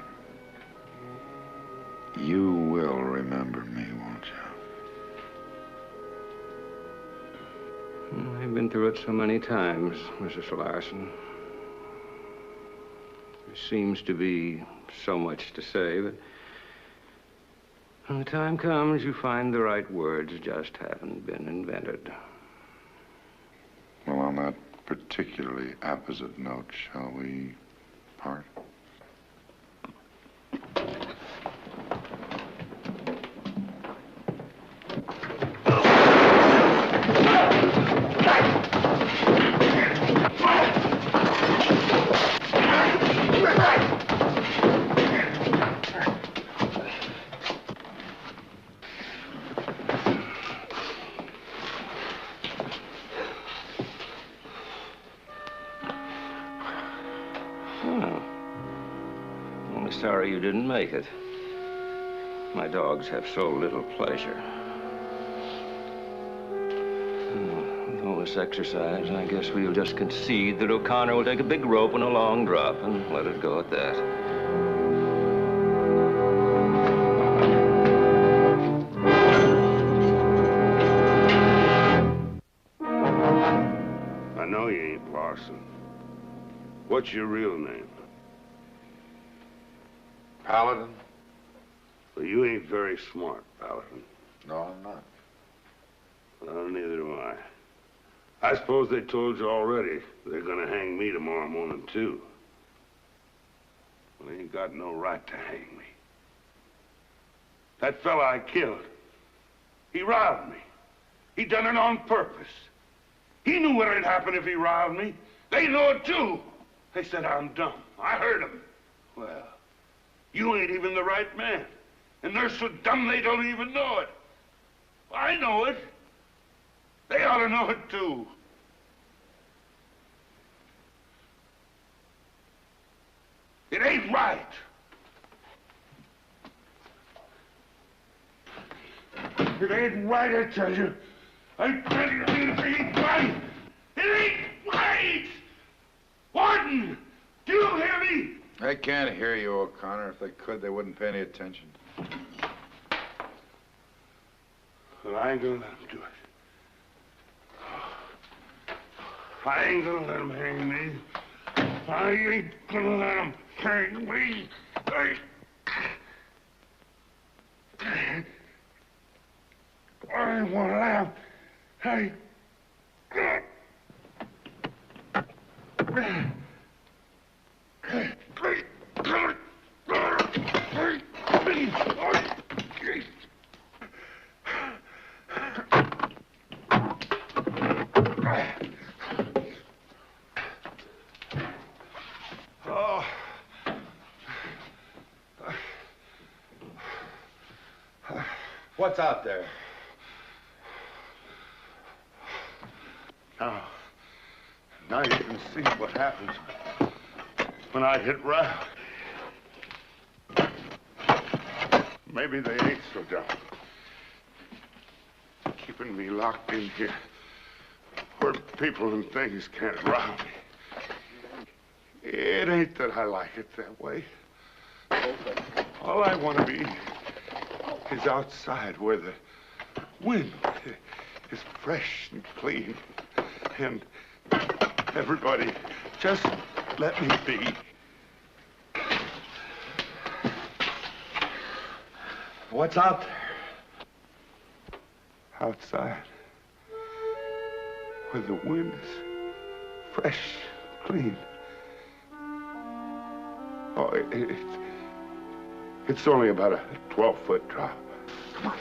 You will remember me, won't you? I've been through it so many times, Mrs. Larson. There seems to be so much to say, but when the time comes, you find the right words just haven't been invented. Well, on that particularly apposite note, shall we part? Sorry you didn't make it. My dogs have so little pleasure. With all this exercise, I guess we'll just concede that O'Connor will take a big rope and a long drop and let it go at that. I know you ain't Larson. What's your real name? Paladin? Well, you ain't very smart, Paladin. No, I'm not. Well, neither am I. I suppose they told you already they're gonna hang me tomorrow morning, too. Well, they ain't got no right to hang me. That fella I killed, he robbed me. He done it on purpose. He knew what'd happen if he robbed me. They know it, too. They said I'm dumb. I heard them. Well, You ain't even the right man. And they're so dumb they don't even know it. I know it. They ought to know it, too. It ain't right. It ain't right, I tell you. I tell you, it ain't right. It ain't right! Warden, do you hear me? I can't hear you, O'Connor. If they could, they wouldn't pay any attention. Well, I ain't gonna let them do it. I ain't gonna let them hang me. I ain't gonna let them hang me. I won't let them. What's out there? Now you can see what happens when I hit Ralph. Maybe they ain't so dumb. Keeping me locked in here where people and things can't rob me. It ain't that I like it that way. All I want to be is outside where the wind is fresh and clean. And everybody, just let me be. What's out there? Outside, where the wind is fresh, clean. Oh, it's only about a 12-foot drop. Come on.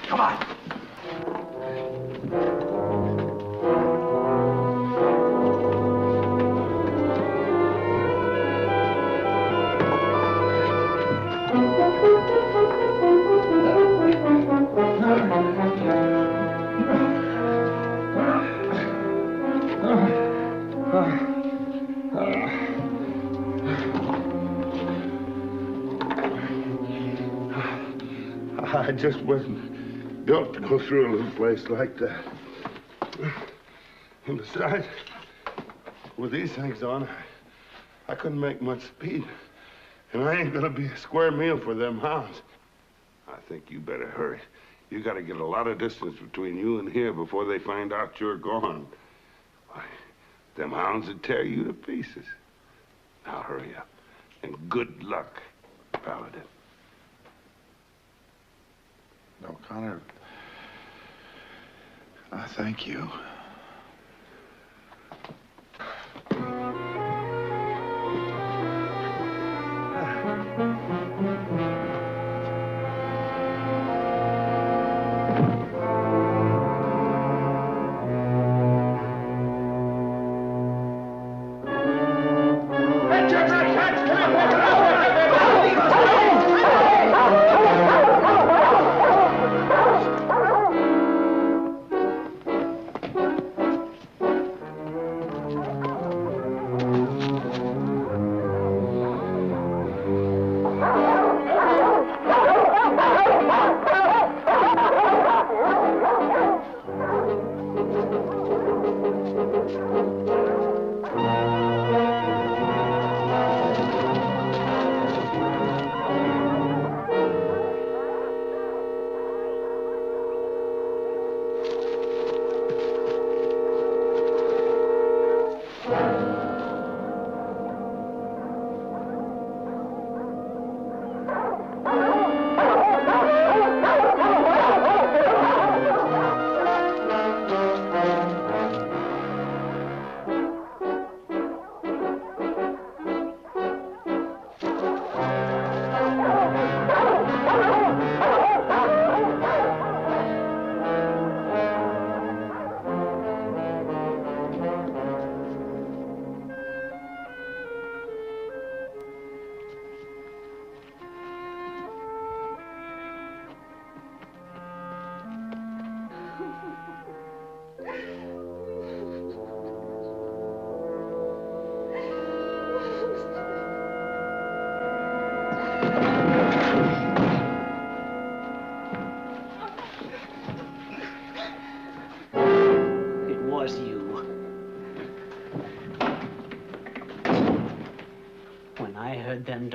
Come on. I just wasn't built to go through a little place like that. And besides, with these things on, I couldn't make much speed. And I ain't gonna be a square meal for them hounds. I think you better hurry. You gotta get a lot of distance between you and here before they find out you're gone. Why, them hounds would tear you to pieces. Now hurry up. And good luck, Paladin. O'Connor, I thank you.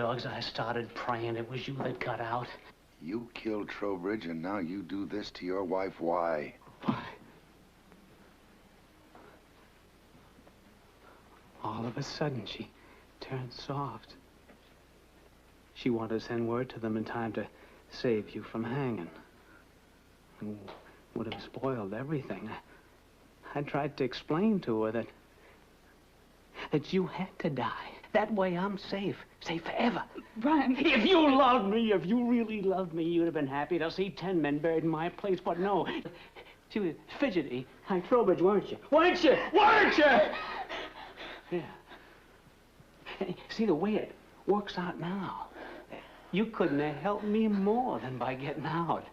dogs, I started praying it was you that got out. You killed Trowbridge, and now you do this to your wife. Why? All of a sudden, she turned soft. She wanted to send word to them in time to save you from hanging. And would have spoiled everything. I tried to explain to her that you had to die. That way I'm safe. Safe forever. Brian. If you loved me, if you really loved me, you'd have been happy to see 10 men buried in my place. But no. She was fidgety like Trowbridge, weren't you? Weren't you? Weren't you? Yeah. See, the way it works out now, you couldn't have helped me more than by getting out.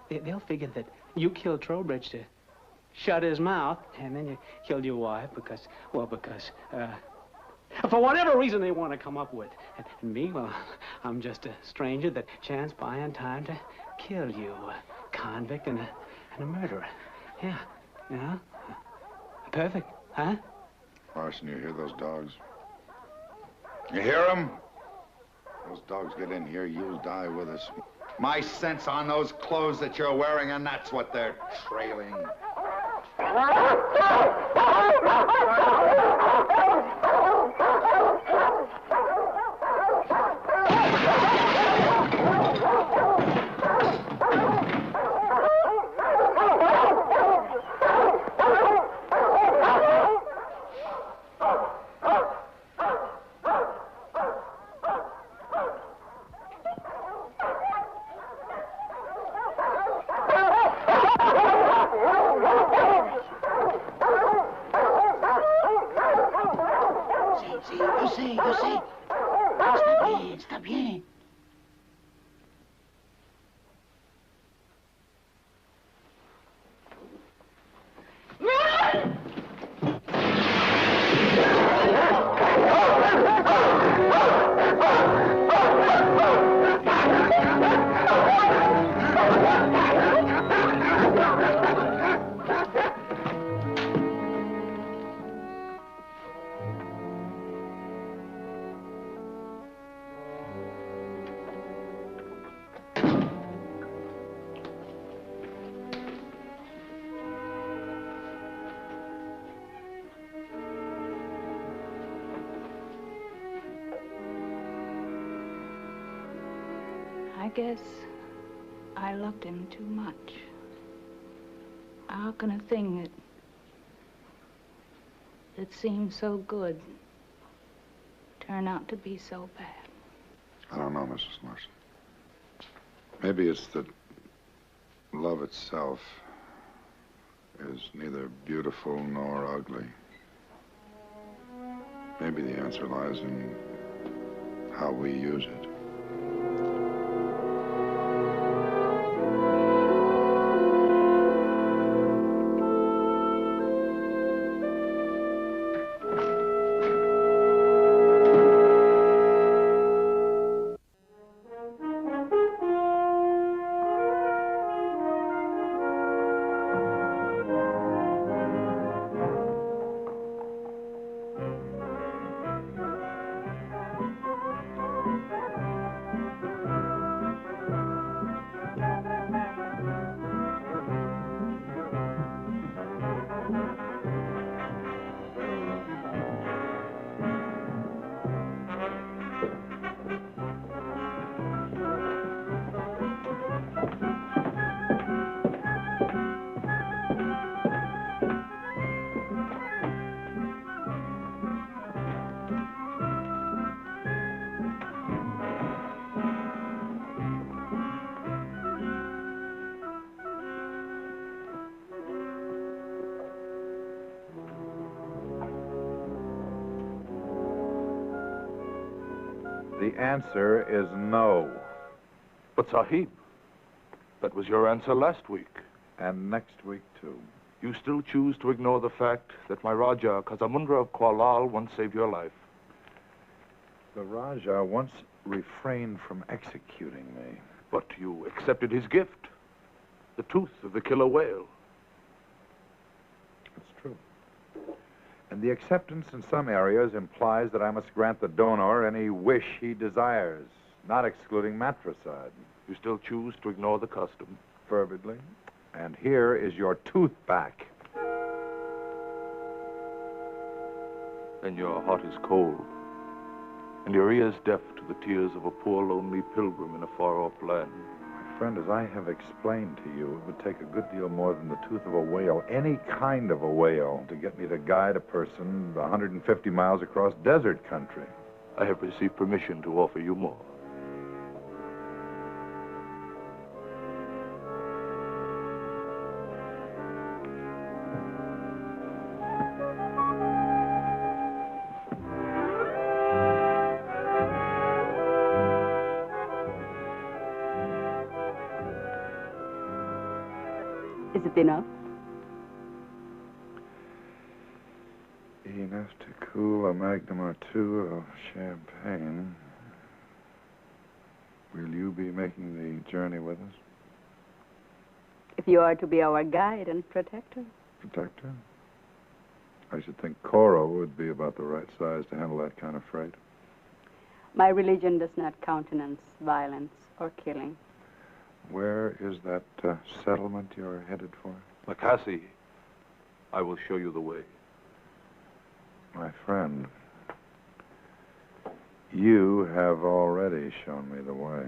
They'll figure that you killed Trowbridge to shut his mouth, and then you killed your wife because for whatever reason they want to come up with. And me, well, I'm just a stranger that chanced by in time to kill you. A convict and a murderer. Yeah. Yeah. Perfect, huh? Larson, you hear those dogs? You hear them? Those dogs get in here, you'll die with us. My scent's on those clothes that you're wearing, and that's what they're trailing. Yo sé. Está bien, está bien. I guess I loved him too much. How can a thing that seemed so good turn out to be so bad? I don't know, Mrs. Larson. Maybe it's that love itself is neither beautiful nor ugly. Maybe the answer lies in how we use it. The answer is no. But Sahib, that was your answer last week. And next week, too. You still choose to ignore the fact that my Raja, Kazamundra of Kualal, once saved your life. The Raja once refrained from executing me. But you accepted his gift, the tooth of the killer whale. It's true. And the acceptance in some areas implies that I must grant the donor any wish he desires, not excluding matricide. You still choose to ignore the custom? Fervidly. And here is your tooth back. And your heart is cold. And your ears deaf to the tears of a poor, lonely pilgrim in a far-off land. My friend, as I have explained to you, it would take a good deal more than the tooth of a whale, any kind of a whale, to get me to guide a person 150 miles across desert country. I have received permission to offer you more. Is it enough? Enough to cool a magnum or two of champagne. Will you be making the journey with us? If you are to be our guide and protector. Protector? I should think Coro would be about the right size to handle that kind of freight. My religion does not countenance violence or killing. Where is that settlement you're headed for? Makassi, I will show you the way. My friend, you have already shown me the way.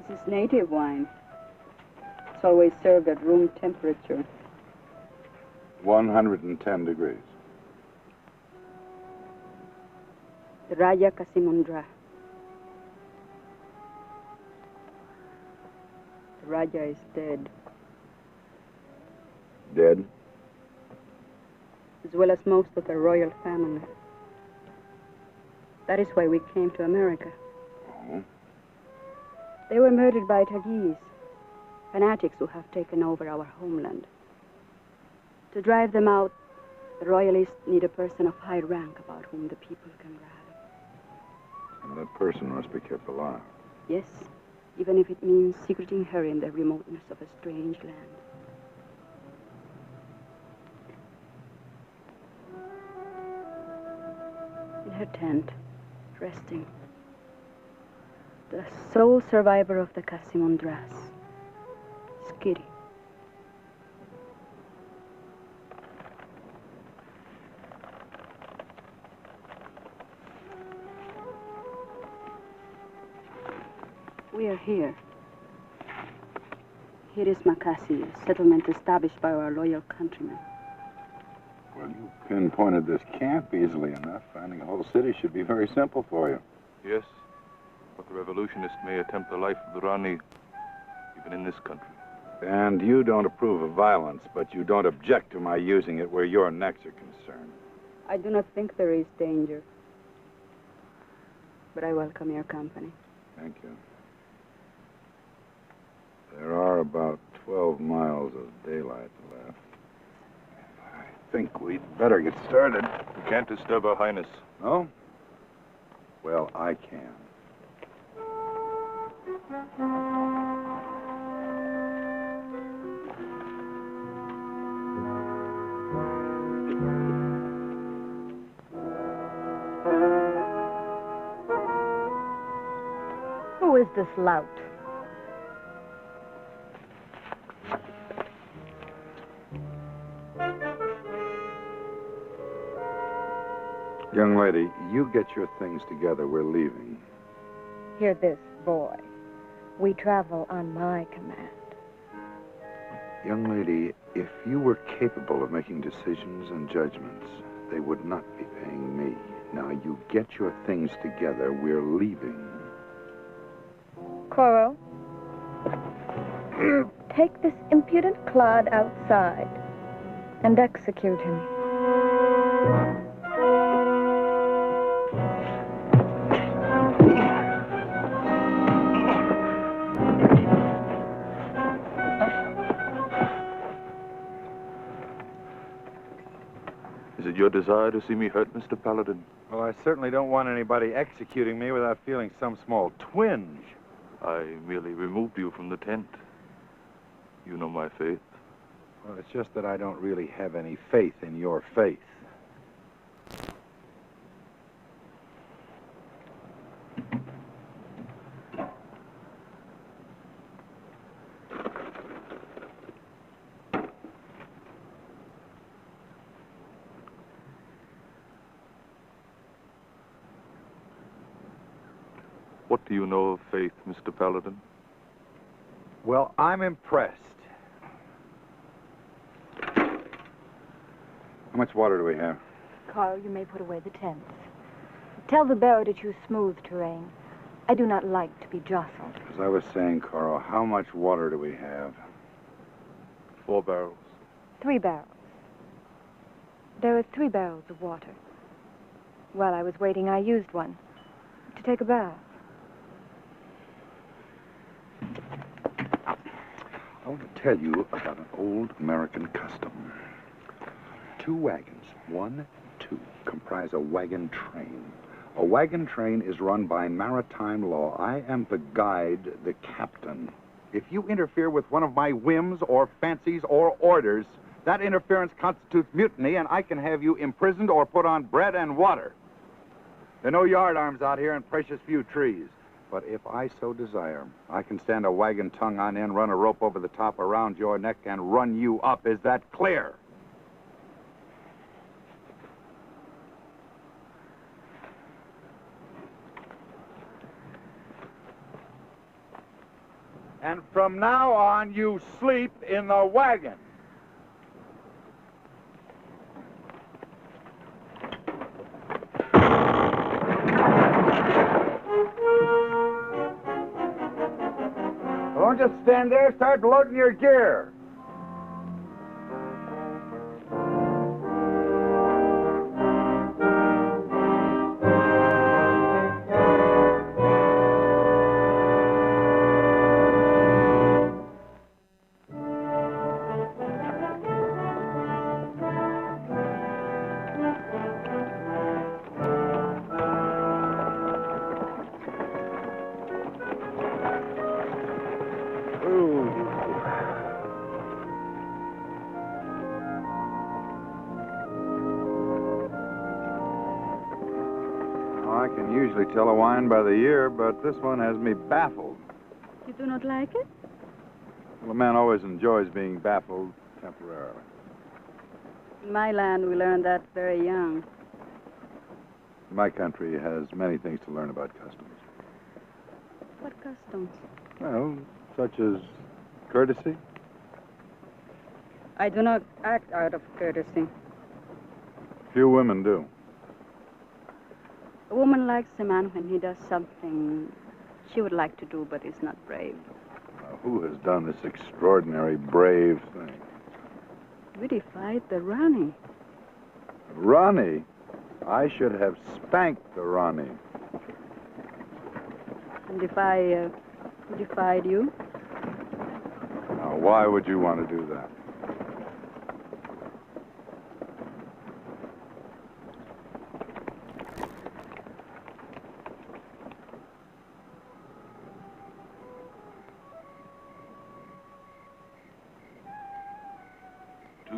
This is native wine. It's always served at room temperature. 110 degrees. The Raja Kasimundra. The Raja is dead. Dead? As well as most of the royal family. That is why we came to America. Oh? They were murdered by Tagis, fanatics who have taken over our homeland. To drive them out, the royalists need a person of high rank about whom the people can rally. And that person must be kept alive. Yes, even if it means secreting her in the remoteness of a strange land. In her tent, resting, the sole survivor of the Kasimundras, Skiri. We are here. Here is Makassi, a settlement established by our loyal countrymen. Well, you pinpointed this camp easily enough. Finding a whole city should be very simple for you. Yes, but the revolutionists may attempt the life of the Rani, even in this country. And you don't approve of violence, but you don't object to my using it where your necks are concerned. I do not think there is danger. But I welcome your company. Thank you. There are about 12 miles of daylight left. I think we'd better get started. You can't disturb Her Highness. No? Well, I can. Who is this lout? Young lady, you get your things together. We're leaving. Hear this, boy. We travel on my command. Young lady, if you were capable of making decisions and judgments, they would not be paying me. Now, you get your things together. We're leaving. Coro, take this impudent clod outside and execute him. Is it your desire to see me hurt, Mr. Paladin? Well, I certainly don't want anybody executing me without feeling some small twinge. I merely removed you from the tent. You know my faith. Well, it's just that I don't really have any faith in your faith. What do you know of faith, Mr. Paladin? Well, I'm impressed. How much water do we have? Carl, you may put away the tents. Tell the bearer to choose smooth terrain. I do not like to be jostled. As I was saying, Carl, how much water do we have? 4 barrels. 3 barrels. There are 3 barrels of water. While I was waiting, I used one to take a bath. I want to tell you about an old American custom. 2 wagons, 1, 2, comprise a wagon train. A wagon train is run by maritime law. I am the guide, the captain. If you interfere with one of my whims or fancies or orders, that interference constitutes mutiny, and I can have you imprisoned or put on bread and water. There are no yardarms out here and precious few trees. But if I so desire, I can stand a wagon tongue on end, run a rope over the top around your neck, and run you up. Is that clear? And from now on, you sleep in the wagon. Don't just stand there, start loading your gear. I can usually tell a wine by the year, but this one has me baffled. You do not like it? Well, a man always enjoys being baffled temporarily. In my land, we learn that very young. My country has many things to learn about customs. What customs? Well, such as courtesy. I do not act out of courtesy. Few women do. A woman likes a man when he does something she would like to do, but is not brave. Now, who has done this extraordinary, brave thing? We defied the Rani. Rani? I should have spanked the Rani. And who defied you? Now, why would you want to do that?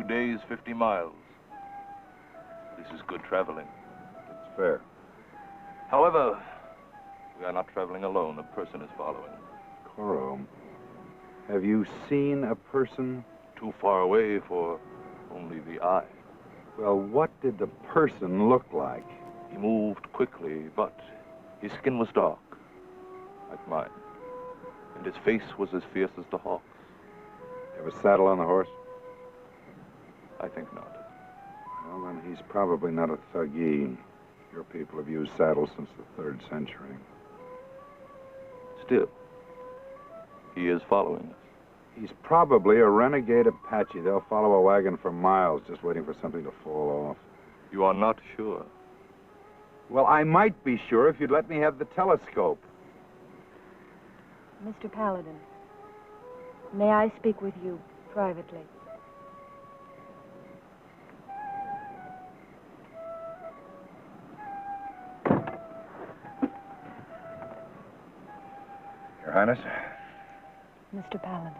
Days, 50 miles. This is good traveling. It's fair. However, we are not traveling alone. A person is following. Coro, have you seen a person? Too far away for only the eye. Well, what did the person look like? He moved quickly, but his skin was dark, like mine, and his face was as fierce as the hawk's. You have a saddle on the horse? I think not. Well, then he's probably not a thuggee. Your people have used saddles since the 3rd century. Still, he is following us. He's probably a renegade Apache. They'll follow a wagon for miles, just waiting for something to fall off. You are not sure? Well, I might be sure if you'd let me have the telescope. Mr. Paladin, may I speak with you privately? Your Highness? Mr. Paladin,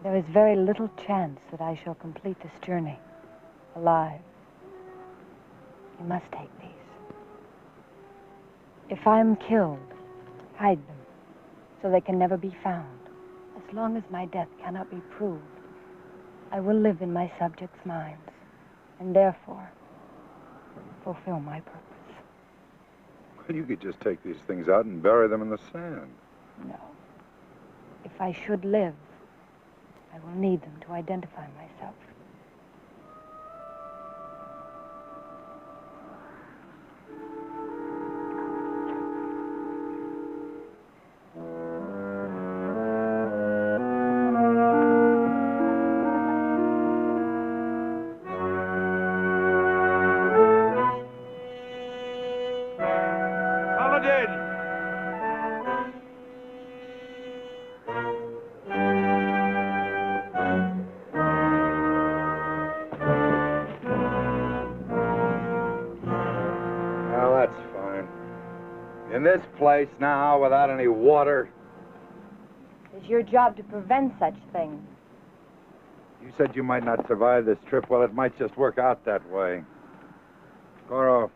there is very little chance that I shall complete this journey alive. You must take these. If I am killed, hide them so they can never be found. As long as my death cannot be proved, I will live in my subjects' minds and therefore fulfill my purpose. Well, you could just take these things out and bury them in the sand. No. If I should live, I will need them to identify myself. In this place now, without any water. It's your job to prevent such things. You said you might not survive this trip. Well, it might just work out that way. Goro,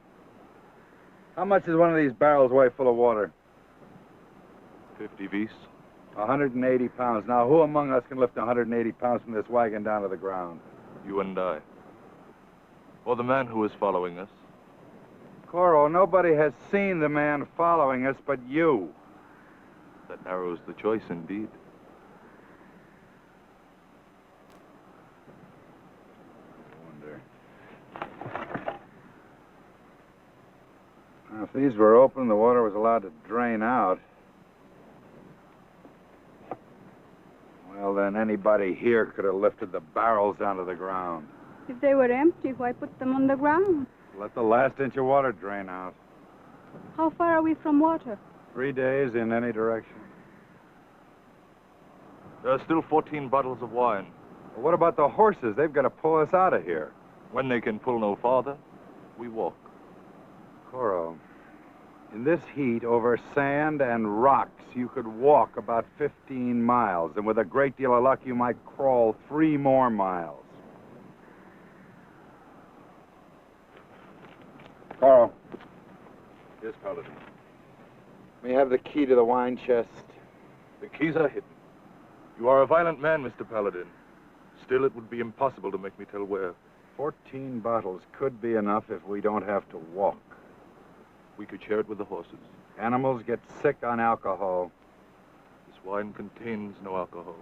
how much is one of these barrels weigh full of water? 50 vis. 180 pounds. Now, who among us can lift 180 pounds from this wagon down to the ground? You and I. Or the man who is following us. Goro, nobody has seen the man following us but you. That narrows the choice indeed. Now, if these were open, the water was allowed to drain out. Well, then anybody here could have lifted the barrels onto the ground. If they were empty, why put them on the ground? Let the last inch of water drain out. How far are we from water? 3 days in any direction. There are still 14 bottles of wine. Well, what about the horses? They've got to pull us out of here. When they can pull no farther, we walk. Goro, in this heat over sand and rocks, you could walk about 15 miles, and with a great deal of luck, you might crawl 3 more miles. Goro. Yes, Paladin. May I have the key to the wine chest? The keys are hidden. You are a violent man, Mr. Paladin. Still, it would be impossible to make me tell where. 14 bottles could be enough if we don't have to walk. We could share it with the horses. Animals get sick on alcohol. This wine contains no alcohol.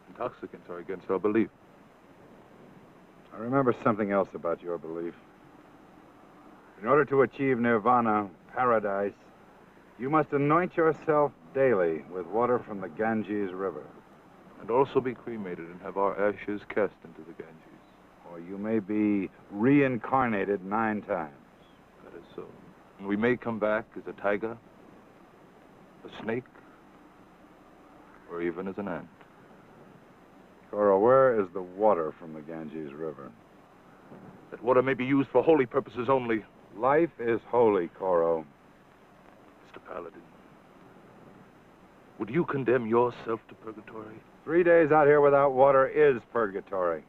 Intoxicants are against our belief. I remember something else about your belief. In order to achieve nirvana, paradise, you must anoint yourself daily with water from the Ganges River. And also be cremated and have our ashes cast into the Ganges. Or you may be reincarnated 9 times. That is so. And we may come back as a tiger, a snake, or even as an ant. Goro, where is the water from the Ganges River? That water may be used for holy purposes only. Life is holy, Goro. Mr. Paladin, would you condemn yourself to purgatory? 3 days out here without water is purgatory.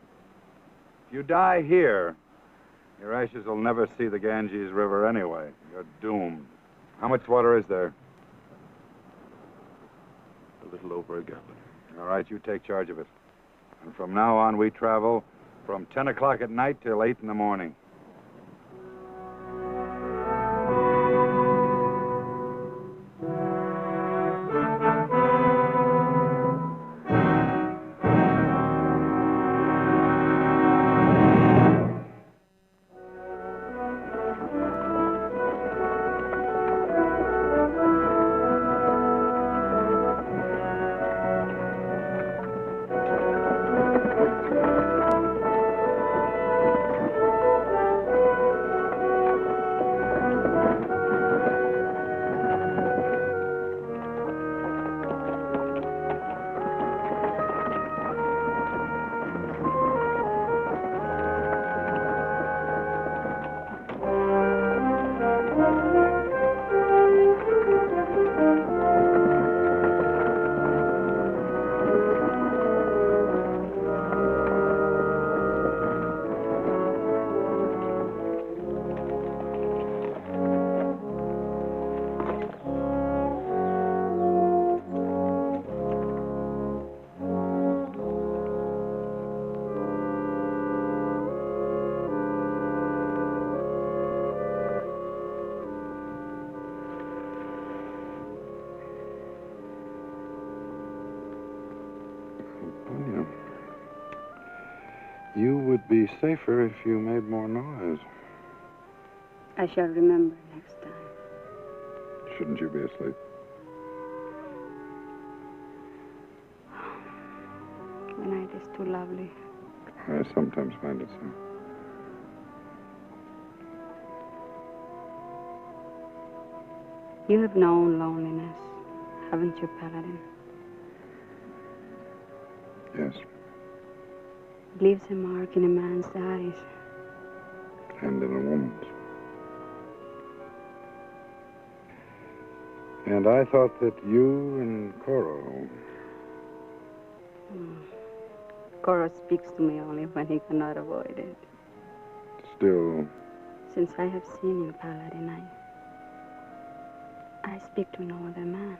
If you die here, your ashes will never see the Ganges River anyway. You're doomed. How much water is there? A little over a gallon. All right, you take charge of it. And from now on, we travel from 10 o'clock at night till 8 in the morning. You would be safer if you made more noise. I shall remember next time. Shouldn't you be asleep? The night is too lovely. I sometimes find it so. You have known loneliness, haven't you, Paladin? Yes. It leaves a mark in a man's eyes. And in a woman's. And I thought that you and Coro... Coro speaks to me only when he cannot avoid it. Still... Since I have seen him, Paladin, I speak to no other man.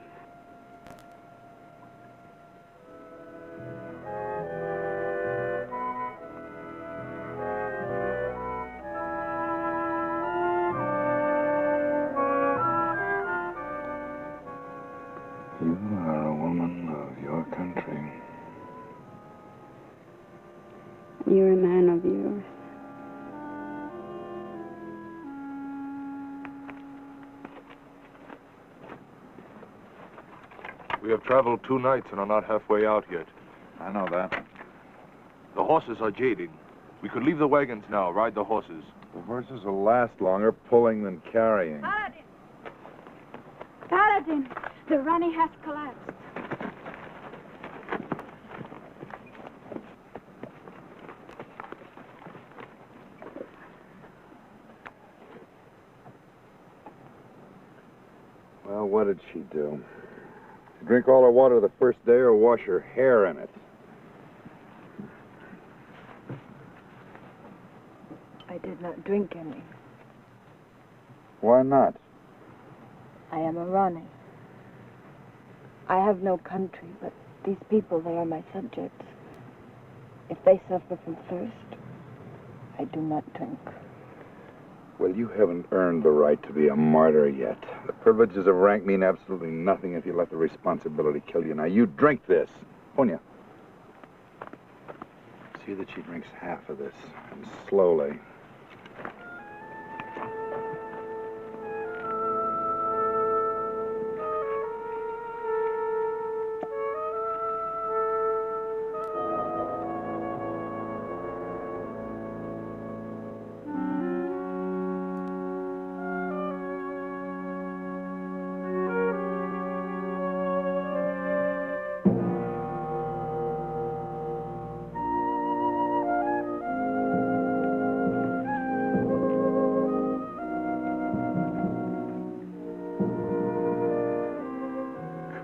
You are a woman of your country. You're a man of yours. We have traveled 2 nights and are not halfway out yet. I know that. The horses are jading. We could leave the wagons now, ride the horses. The horses will last longer pulling than carrying. Paladin! Paladin! The Rani has collapsed. Well, what did she do? Drink all her water the first day or wash her hair in it? I did not drink any. Why not? I am a Rani. I have no country, but these people, they are my subjects. If they suffer from thirst, I do not drink. Well, you haven't earned the right to be a martyr yet. The privileges of rank mean absolutely nothing if you let the responsibility kill you. Now, you drink this. Punya. See that she drinks half of this, and slowly.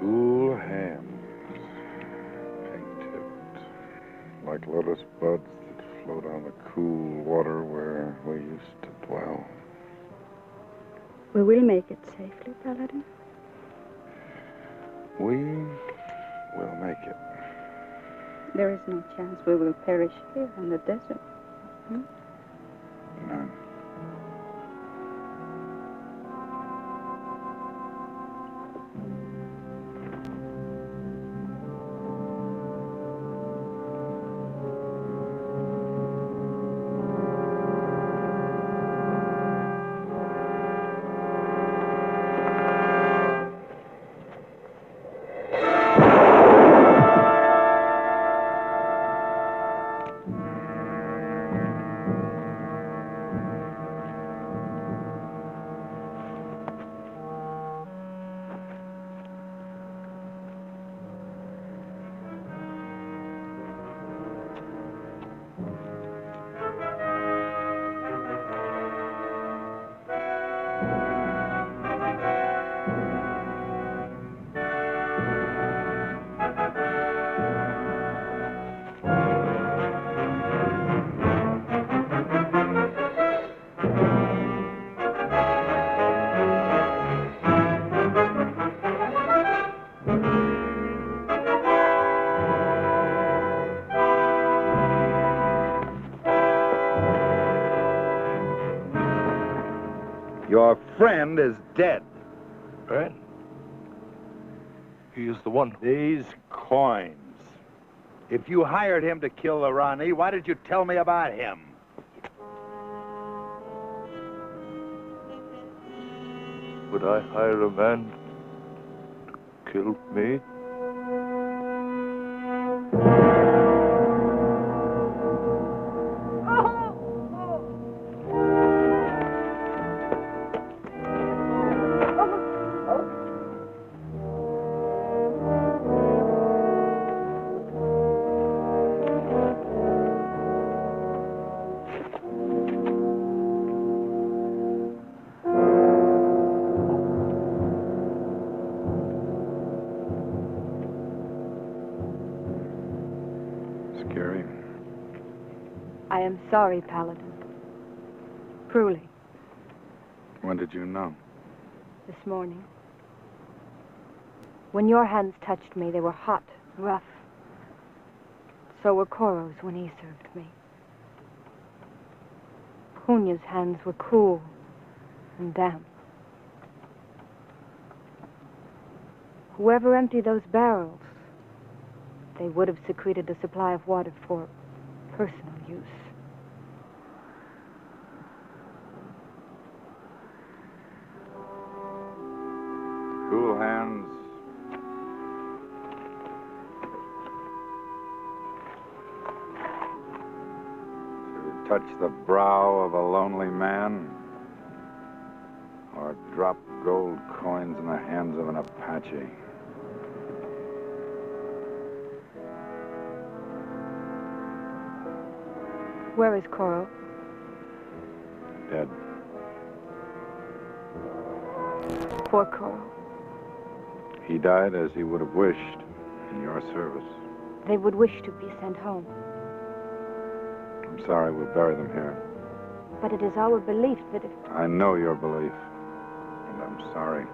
Cool hands, pink-tipped, like lotus buds that float on the cool water where we used to dwell. We will make it safely, Paladin. We will make it. There is no chance we will perish here in the desert. None. Your friend is dead. Friend? He is the one. These coins. If you hired him to kill the Rani, why did you tell me about him? Would I hire a man to kill me? Scary. I am sorry, Paladin. Truly, When did you know? this morning. When your hands touched me, they were hot, rough. So were Koro's when he served me. Punya's hands were cool and damp. Whoever emptied those barrels, they would have secreted a supply of water for personal use. Cool hands. To touch the brow of a lonely man, or drop gold coins in the hands of an Apache. Where is Koro? Dead. Poor Koro. He died as he would have wished in your service. They would wish to be sent home. I'm sorry we buried them here. But it is our belief that if... I know your belief, and I'm sorry.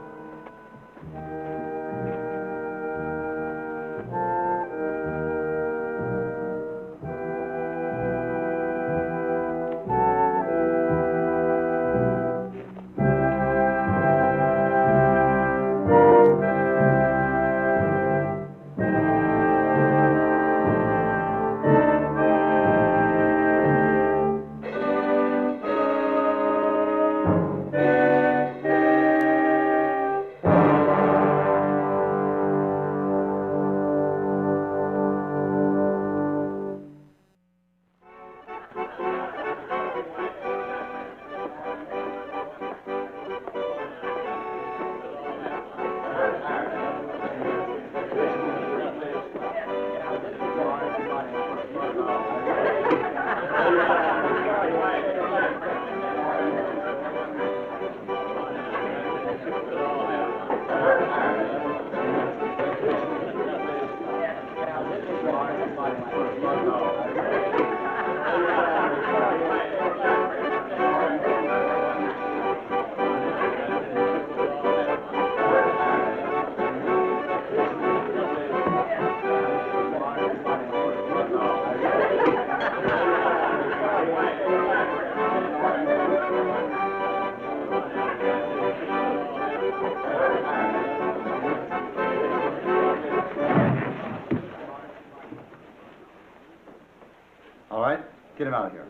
All right, get him out of here.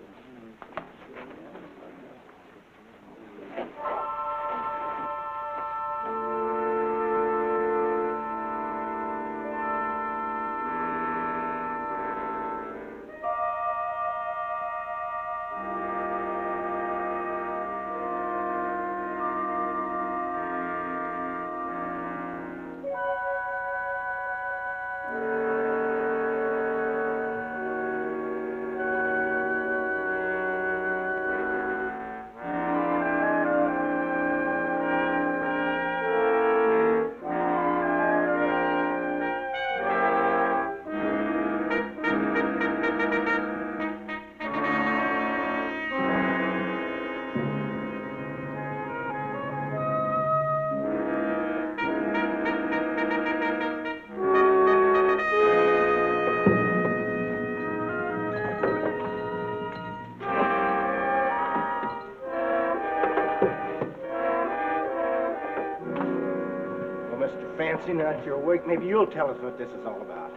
Fancy, now that you're awake, maybe you'll tell us what this is all about.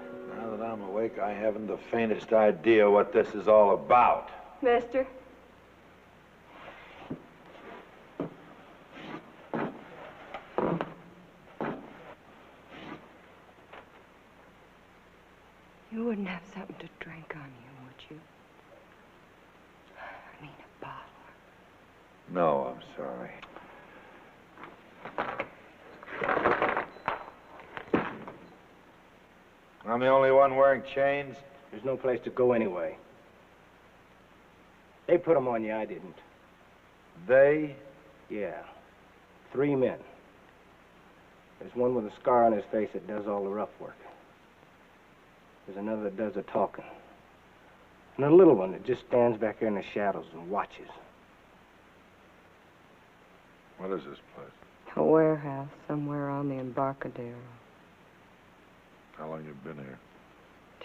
Now that I'm awake, I haven't the faintest idea what this is all about. Mister? You wouldn't have something to drink on you, would you? I mean, a bottle. No, I'm sorry. I'm the only one wearing chains? There's no place to go anyway. They put them on you, I didn't. They? Yeah. 3 men. There's one with a scar on his face that does all the rough work. There's another that does the talking. And a little one that just stands back there in the shadows and watches. What is this place? A warehouse somewhere on the Embarcadero. How long you been here?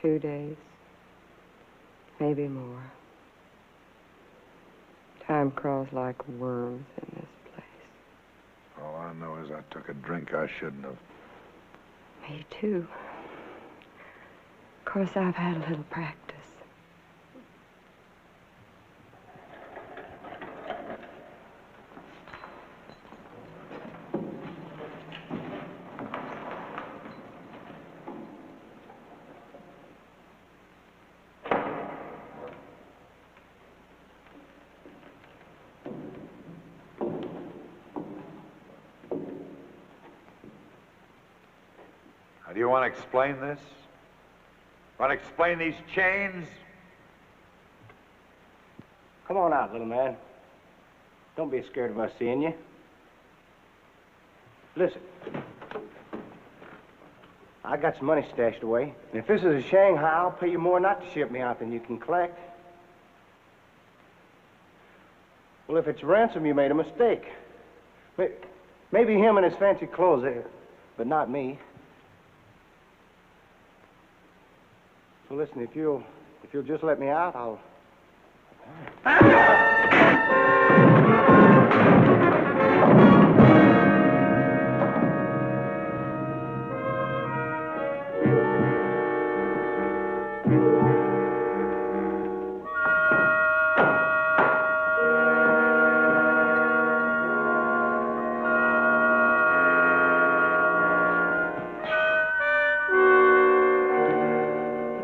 2 days. Maybe more. Time crawls like worms in this place. All I know is I took a drink I shouldn't have. Me too. Of course, I've had a little practice. Now, do you want to explain this? Want to explain these chains? Come on out, little man. Don't be scared of us seeing you. Listen. I got some money stashed away. And if this is a Shanghai, I'll pay you more not to ship me out than you can collect. Well, if it's ransom, you made a mistake. Maybe him and his fancy clothes, but not me. So listen, if you'll just let me out, I'll...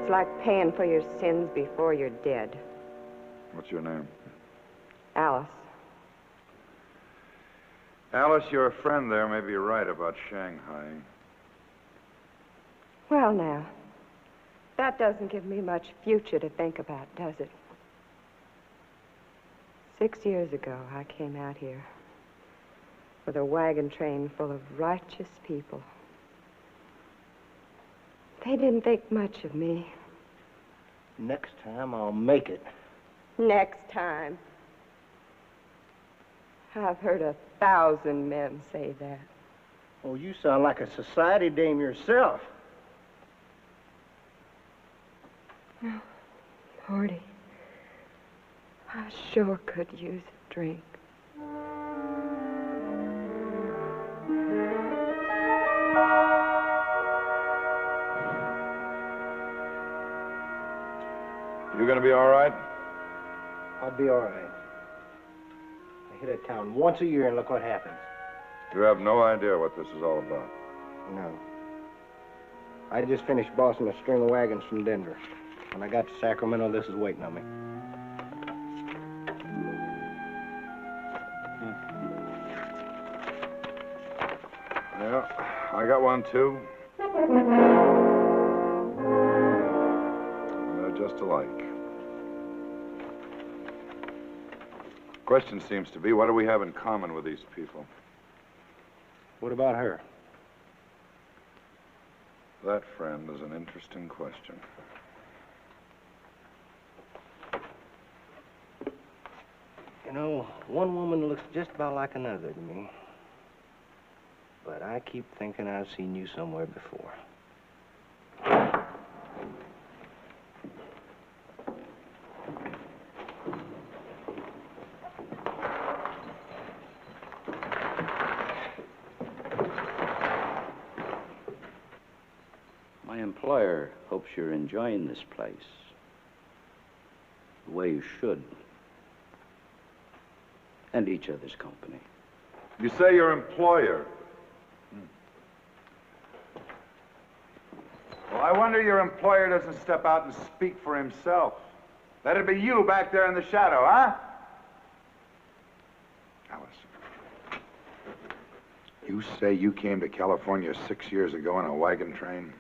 It's like paying for your sins before you're dead. What's your name? Alice. Alice, your friend there may be right about Shanghai. Well, now, that doesn't give me much future to think about, does it? 6 years ago, I came out here with a wagon train full of righteous people. They didn't think much of me. Next time, I'll make it. Next time. I've heard 1,000 men say that. Oh, you sound like a society dame yourself. Oh, Lordy, I sure could use a drink. You gonna be all right? I'll be all right. I hit a town once a year and look what happens. You have no idea what this is all about. No. I just finished bossing a string of wagons from Denver. When I got to Sacramento, this is waiting on me. Yeah, I got one too. They're just alike. Question seems to be, what do we have in common with these people? What about her? That, friend, is an interesting question. You know, one woman looks just about like another to me. But I keep thinking I've seen you somewhere before. My employer hopes you're enjoying this place the way you should. And each other's company. You say your employer. Well, I wonder your employer doesn't step out and speak for himself. That'd be you back there in the shadow, huh? Alice, you say you came to California 6 years ago in a wagon train?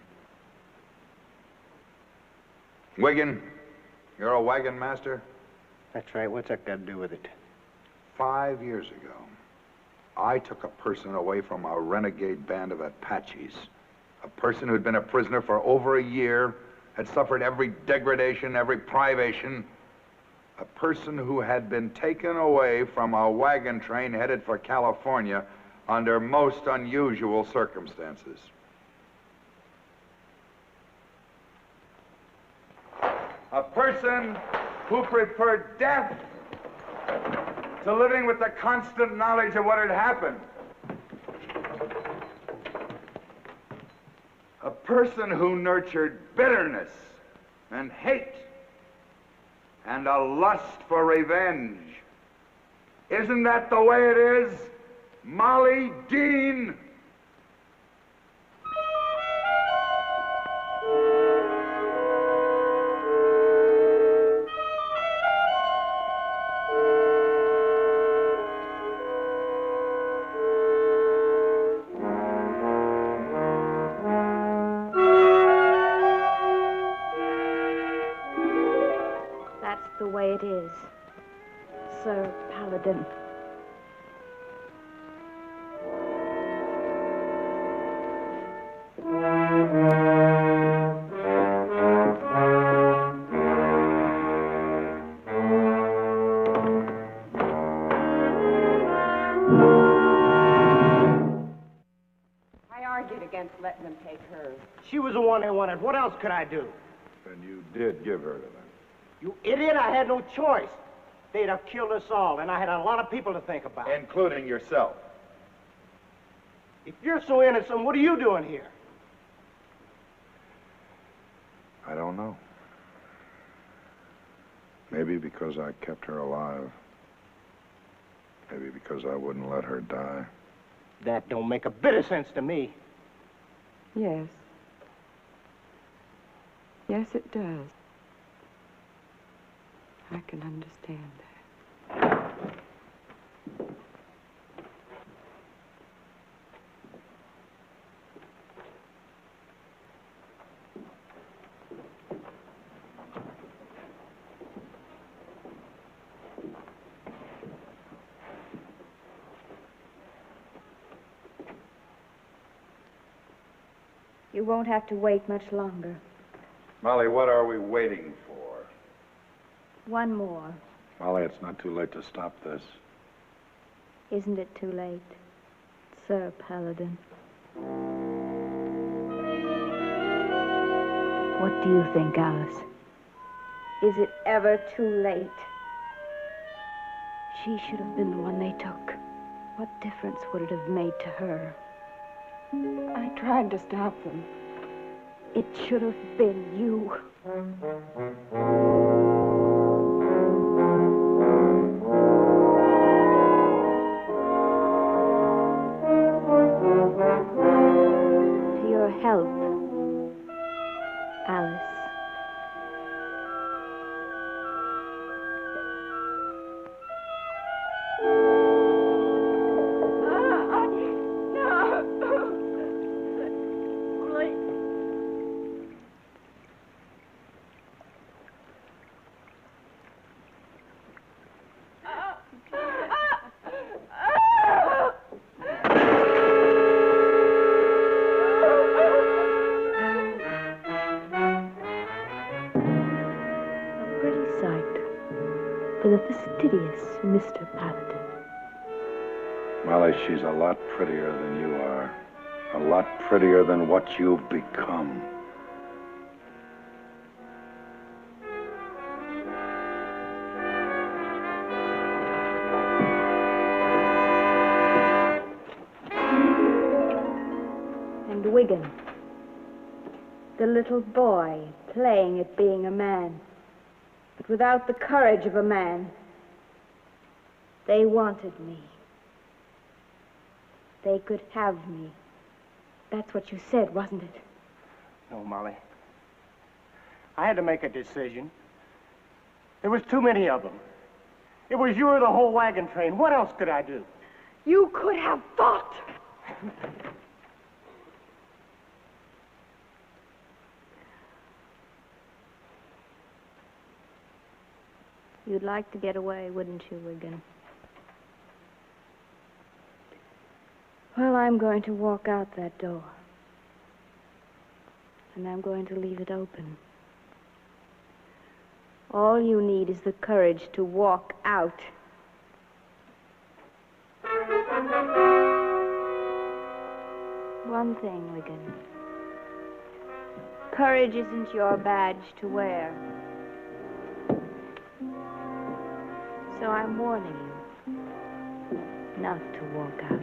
Wiggin, you're a wagon master? That's right. What's that got to do with it? 5 years ago, I took a person away from a renegade band of Apaches. A person who'd been a prisoner for over a year, had suffered every degradation, every privation. A person who had been taken away from a wagon train headed for California under most unusual circumstances. A person who preferred death to living with the constant knowledge of what had happened. A person who nurtured bitterness and hate and a lust for revenge. Isn't that the way it is, Molly Dean? The way it is, Sir Paladin. I argued against letting them take her. She was the one they wanted. What else could I do? Then you did give her to them. You idiot, I had no choice. They'd have killed us all, and I had a lot of people to think about. Including yourself. If you're so innocent, what are you doing here? I don't know. Maybe because I kept her alive. Maybe because I wouldn't let her die. That don't make a bit of sense to me. Yes. Yes, it does. I can understand that. You won't have to wait much longer. Molly, what are we waiting for? One more. Molly, it's not too late to stop this. Isn't it too late, Sir Paladin? What do you think, Alice? Is it ever too late? She should have been the one they took. What difference would it have made to her? I tried to stop them. It should have been you. To your health, Alice. For the fastidious Mr. Paladin. Molly, she's a lot prettier than you are. A lot prettier than what you've become. And Wigan. The little boy playing at being a man, but without the courage of a man. They wanted me. They could have me. That's what you said, wasn't it? No, Molly. I had to make a decision. There was too many of them. It was you or the whole wagon train. What else could I do? You could have fought. You'd like to get away, wouldn't you, Wigan? Well, I'm going to walk out that door. And I'm going to leave it open. All you need is the courage to walk out. One thing, Wigan. Courage isn't your badge to wear. So I'm warning you not to walk out.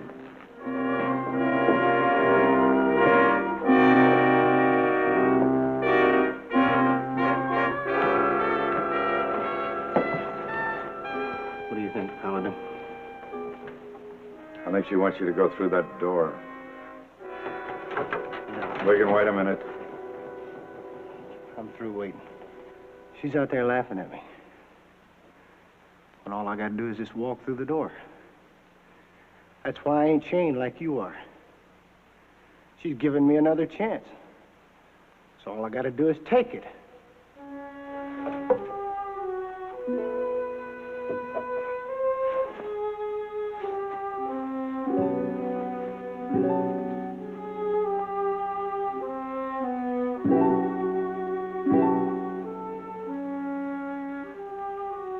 What do you think, Paladin? I think she wants you to go through that door. Wigan, wait a minute. I'm through waiting. She's out there laughing at me. And all I gotta do is just walk through the door. That's why I ain't chained like you are. She's giving me another chance. So all I gotta do is take it.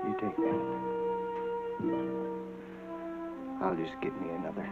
You take that. I'll just get me another.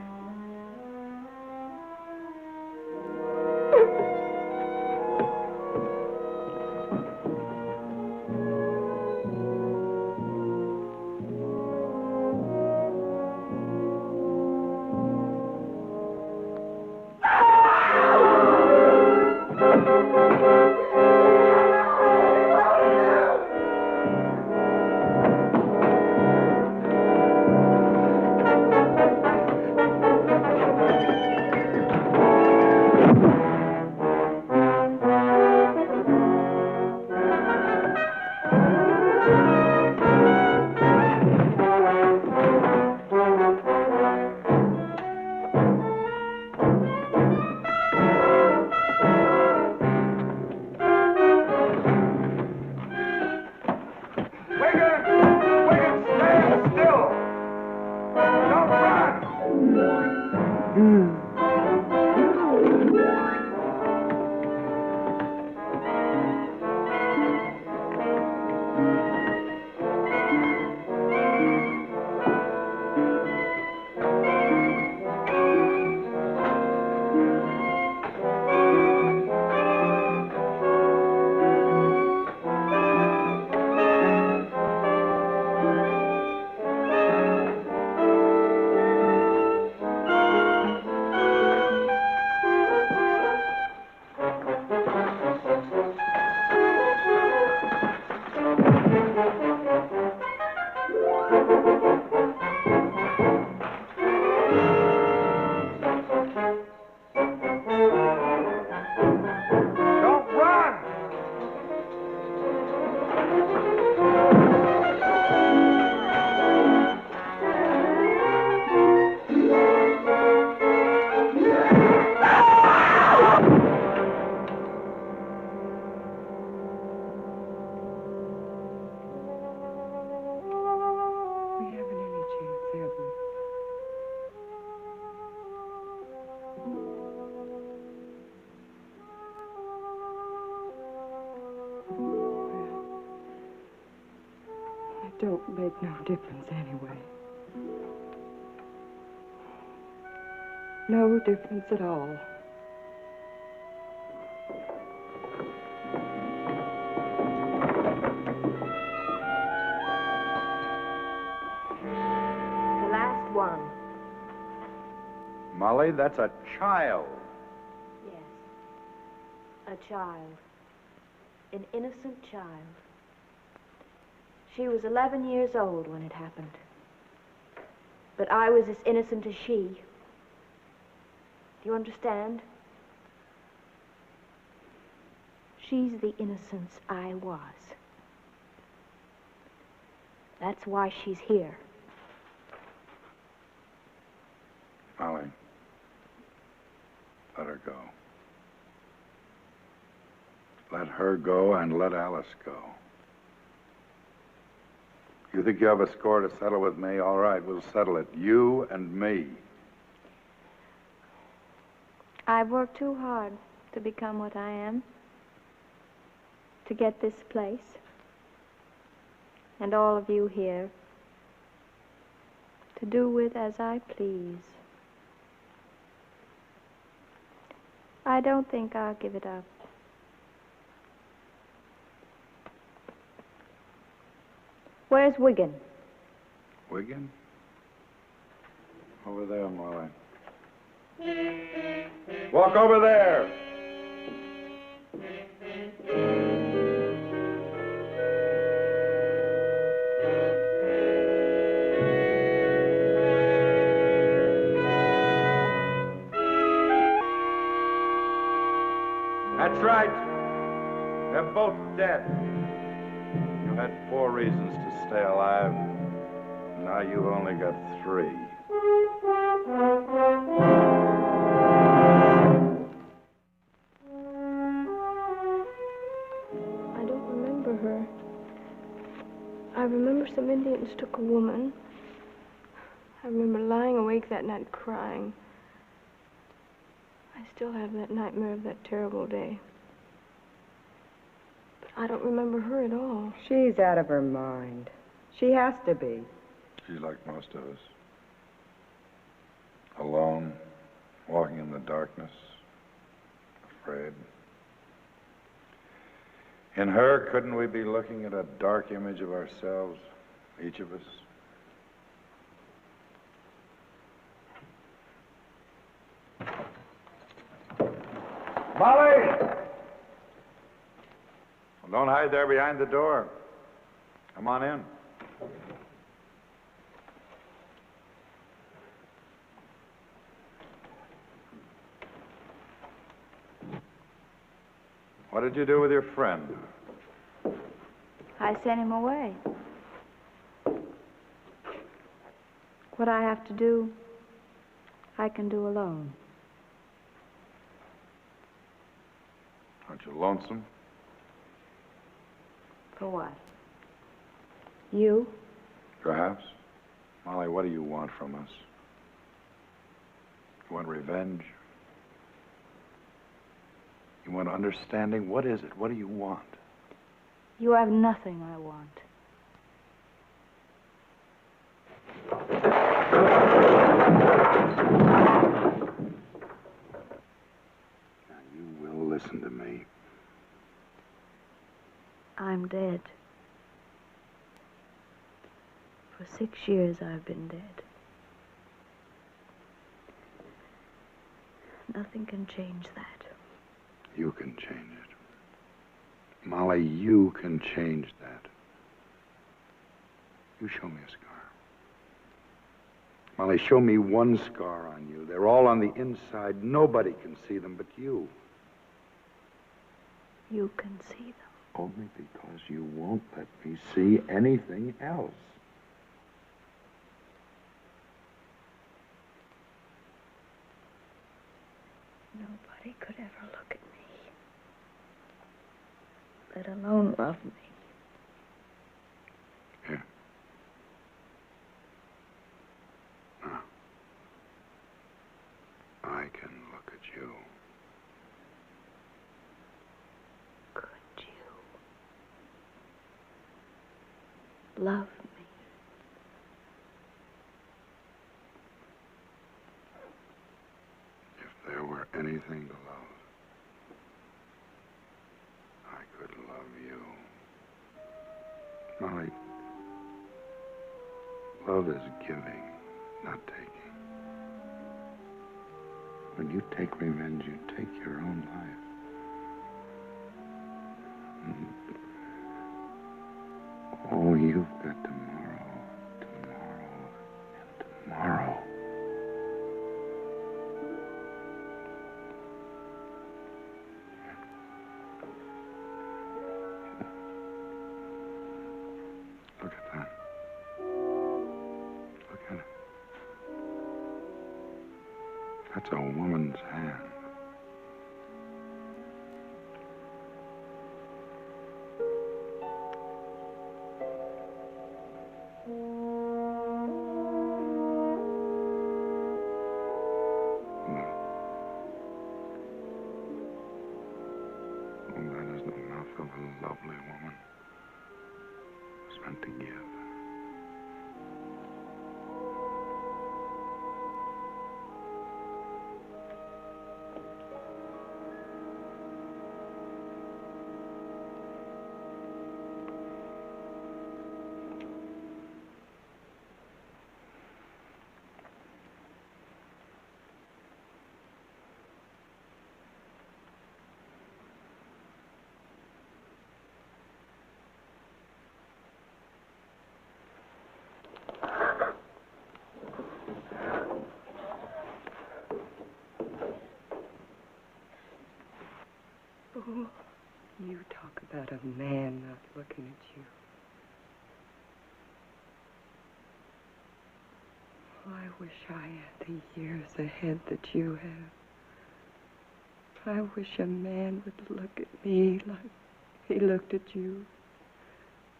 Don't make no difference anyway. No difference at all. The last one. Molly, that's a child. Yes. A child. An innocent child. She was 11 years old when it happened. But I was as innocent as she. Do you understand? She's the innocence I was. That's why she's here. Molly, let her go. Let her go and let Alice go. You think you have a score to settle with me? All right, we'll settle it. You and me. I've worked too hard to become what I am. To get this place. And all of you here. To do with as I please. I don't think I'll give it up. Where's Wiggin? Wiggin? Over there, Molly. Walk over there. That's right. They're both dead. You had 4 reasons to stay alive. Now you've only got 3. I don't remember her. I remember some Indians took a woman. I remember lying awake that night crying. I still have that nightmare of that terrible day. But I don't remember her at all. She's out of her mind. She has to be. She's like most of us. Alone, walking in the darkness, afraid. In her, couldn't we be looking at a dark image of ourselves, each of us? Molly! Well, don't hide there behind the door. Come on in. What did you do with your friend? I sent him away. What I have to do, I can do alone. Aren't you lonesome? For what? You? Perhaps. Molly, what do you want from us? You want revenge? You want understanding? What is it? What do you want? You have nothing I want. Now, you will listen to me. I'm dead. For 6 years I've been dead. Nothing can change that. You can change it. Molly, you can change that. You show me a scar. Molly, show me one scar on you. They're all on the inside. Nobody can see them but you. You can see them. Only because you won't let me see anything else. Nobody could ever look at me, let alone love me. Here. Now, I can look at you. Could you love me? If there were anything to love, I could love you. Molly, love is giving, not taking. When you take revenge, you take your own life. Oh, you've got tomorrow, and tomorrow. Look at that. Look at it. That's a woman's hand. Oh, that is the mouth of a lovely woman. It's meant to give. Oh, you talk about a man not looking at you. Oh, I wish I had the years ahead that you have. I wish a man would look at me like he looked at you,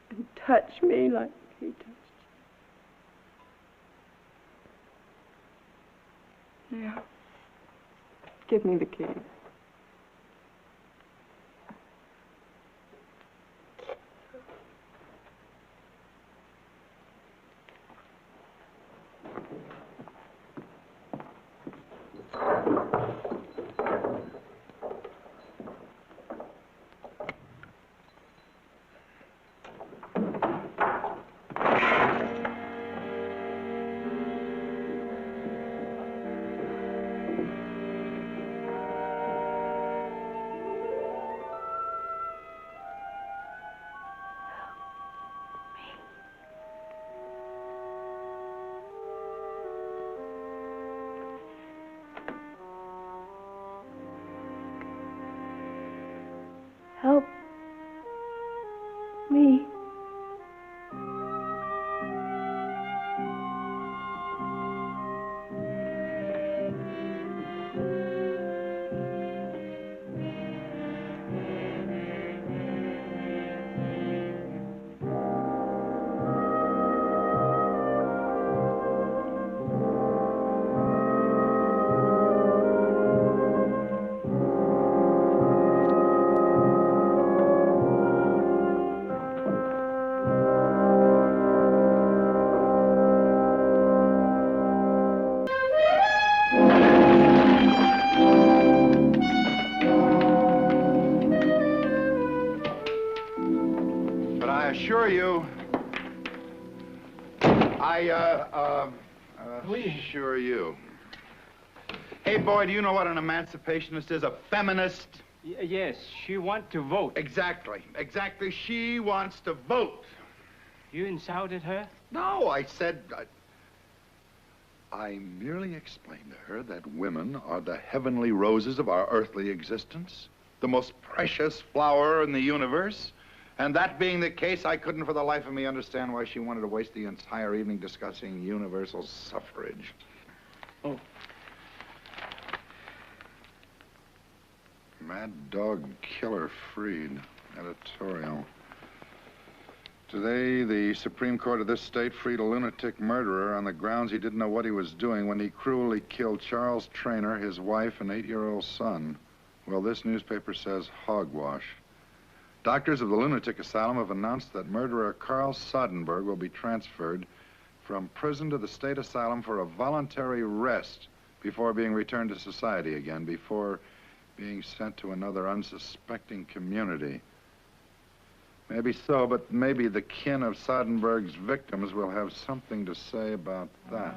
and touch me like he touched you. Yeah. Give me the key. Help me. But I assure you, assure you. Hey, boy, do you know what an emancipationist is? A feminist? Yes, she wants to vote. Exactly. Exactly. She wants to vote. You insulted her? No, I said... I merely explained to her that women are the heavenly roses of our earthly existence, the most precious flower in the universe. And that being the case, I couldn't for the life of me understand why she wanted to waste the entire evening discussing universal suffrage. Oh. Mad Dog Killer Freed, editorial. Today, the Supreme Court of this state freed a lunatic murderer on the grounds he didn't know what he was doing when he cruelly killed Charles Traynor, his wife, and 8-year-old son. Well, this newspaper says hogwash. Doctors of the lunatic asylum have announced that murderer Carl Sodenberg will be transferred from prison to the state asylum for a voluntary rest before being returned to society again, before being sent to another unsuspecting community. Maybe so, but maybe the kin of Sodenberg's victims will have something to say about that.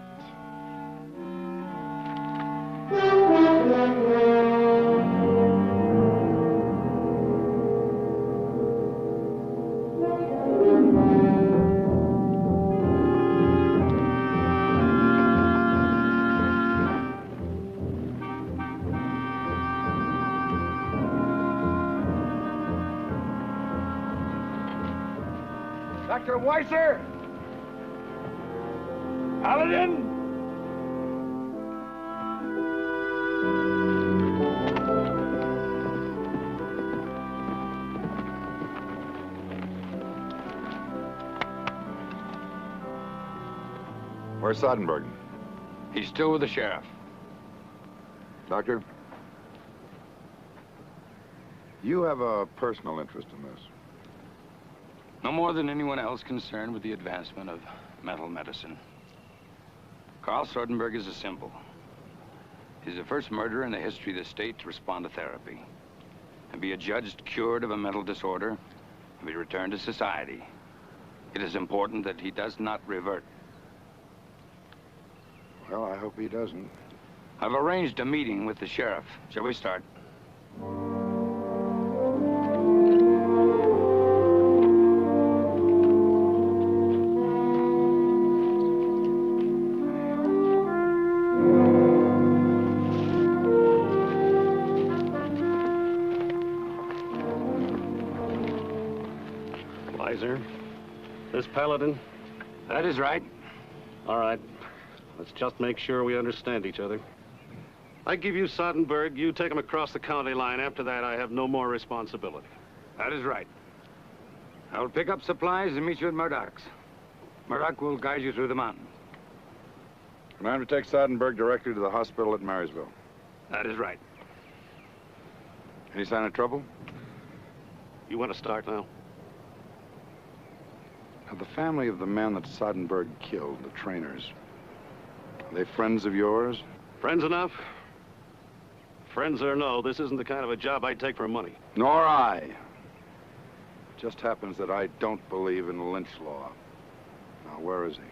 Dr. Weiser? Paladin? Where's Seidenberg? He's still with the sheriff. Doctor? You have a personal interest in this. No more than anyone else concerned with the advancement of mental medicine. Carl Sortenberg is a symbol. He's the first murderer in the history of the state to respond to therapy and be adjudged cured of a mental disorder and be returned to society. It is important that he does not revert. Well, I hope he doesn't. I've arranged a meeting with the sheriff. Shall we start? Weiser, this Paladin? That is right. All right. Let's just make sure we understand each other. I give you Seidenberg, you take him across the county line. After that, I have no more responsibility. That is right. I will pick up supplies and meet you at Murdoch's. Murdoch will guide you through the mountains. And I'm to take Seidenberg directly to the hospital at Marysville. That is right. Any sign of trouble? You want to start now? Now, the family of the man that Seidenberg killed, the trainers, are they friends of yours? Friends enough? Friends or no, this isn't the kind of a job I'd take for money. Nor I. It just happens that I don't believe in lynch law. Now, where is he?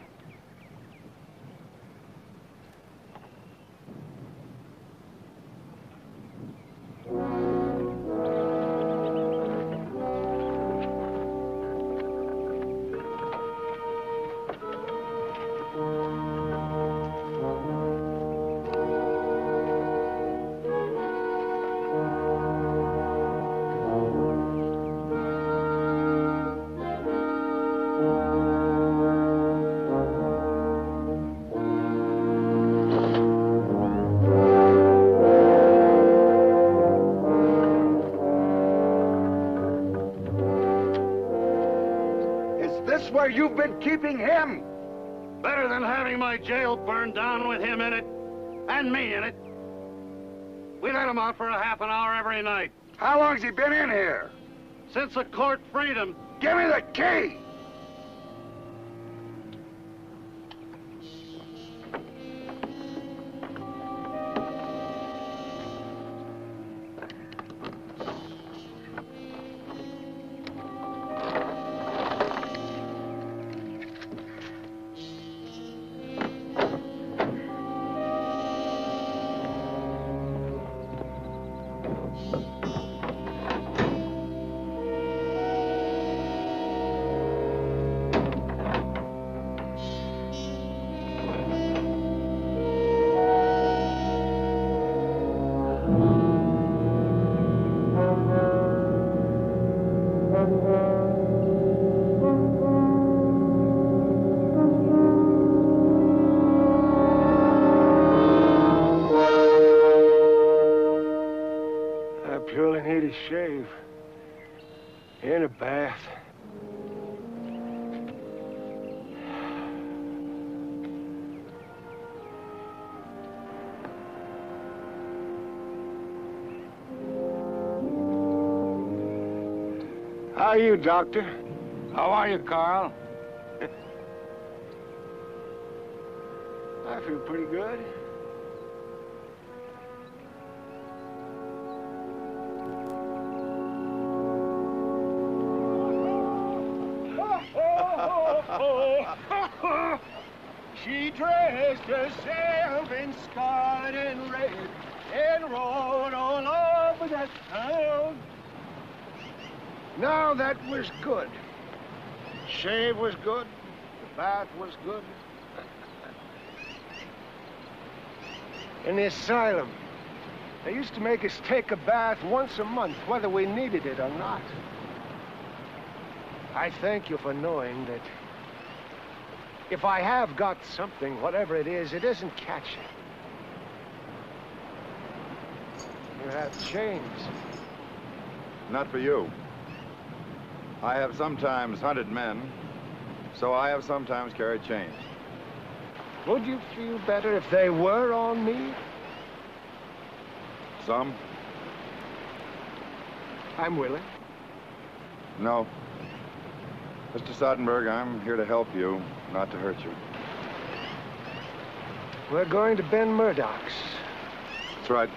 Where you've been keeping him? Better than having my jail burned down with him in it, and me in it. We let him out for a half an hour every night. How long's he been in here? Since the court freed him. Give me the key! Shave. And a bath. How are you, Doctor? How are you, Carl? I feel pretty good. She dressed herself in scarlet and red and rode all over the town. Now that was good. Shave was good. The bath was good. In the asylum, they used to make us take a bath once a month, whether we needed it or not. I thank you for knowing that if I have got something, whatever it isn't catching. You have chains. Not for you. I have sometimes hunted men, so I have sometimes carried chains. Would you feel better if they were on me? Some? I'm willing. No. Mr. Sodenberg, I'm here to help you, not to hurt you. We're going to Ben Murdoch's. That's right.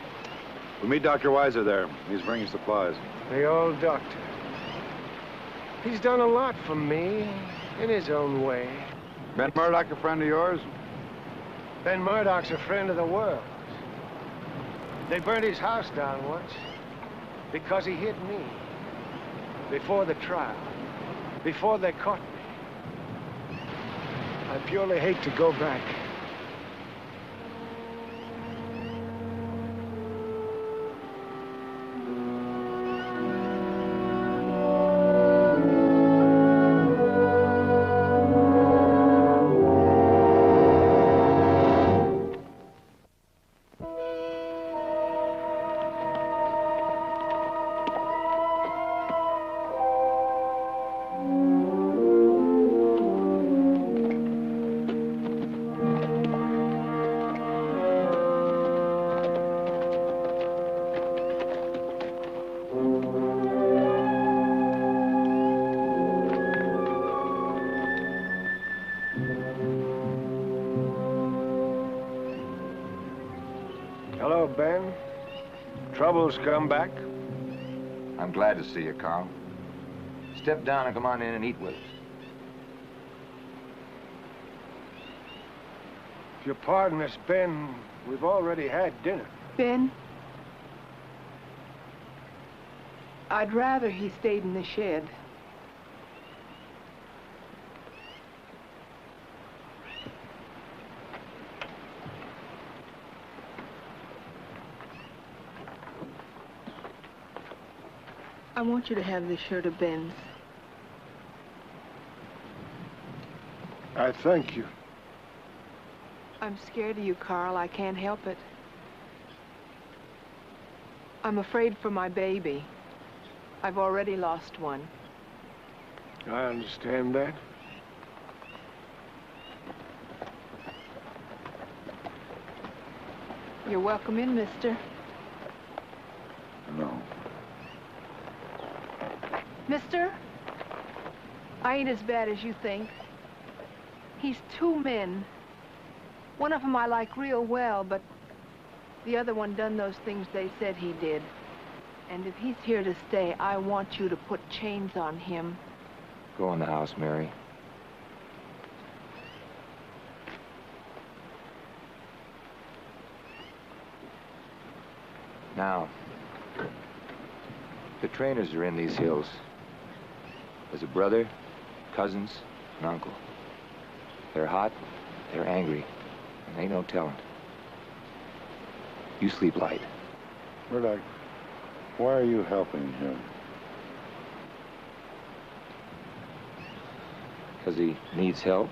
We'll meet Dr. Weiser there. He's bringing supplies. The old doctor. He's done a lot for me, in his own way. Ben Murdoch a friend of yours? Ben Murdoch's a friend of the world. They burnt his house down once because he hit me before the trial, before they caught me. I purely hate to go back. Hello, Ben. Troubles come back? I'm glad to see you, Carl. Step down and come on in and eat with us. If you'll pardon us, Ben, we've already had dinner. Ben, I'd rather he stayed in the shed. I want you to have this shirt of Ben's. I thank you. I'm scared of you, Carl. I can't help it. I'm afraid for my baby. I've already lost one. I understand that. You're welcome in, mister. No. Mister, I ain't as bad as you think. He's two men. One of them I like real well, but the other one done those things they said he did. And if he's here to stay, I want you to put chains on him. Go in the house, Mary. Now, the trainers are in these hills. There's a brother, cousins, and uncle. They're hot, they're angry, and ain't no telling. You sleep light. Murdoch, why are you helping him? Because he needs help.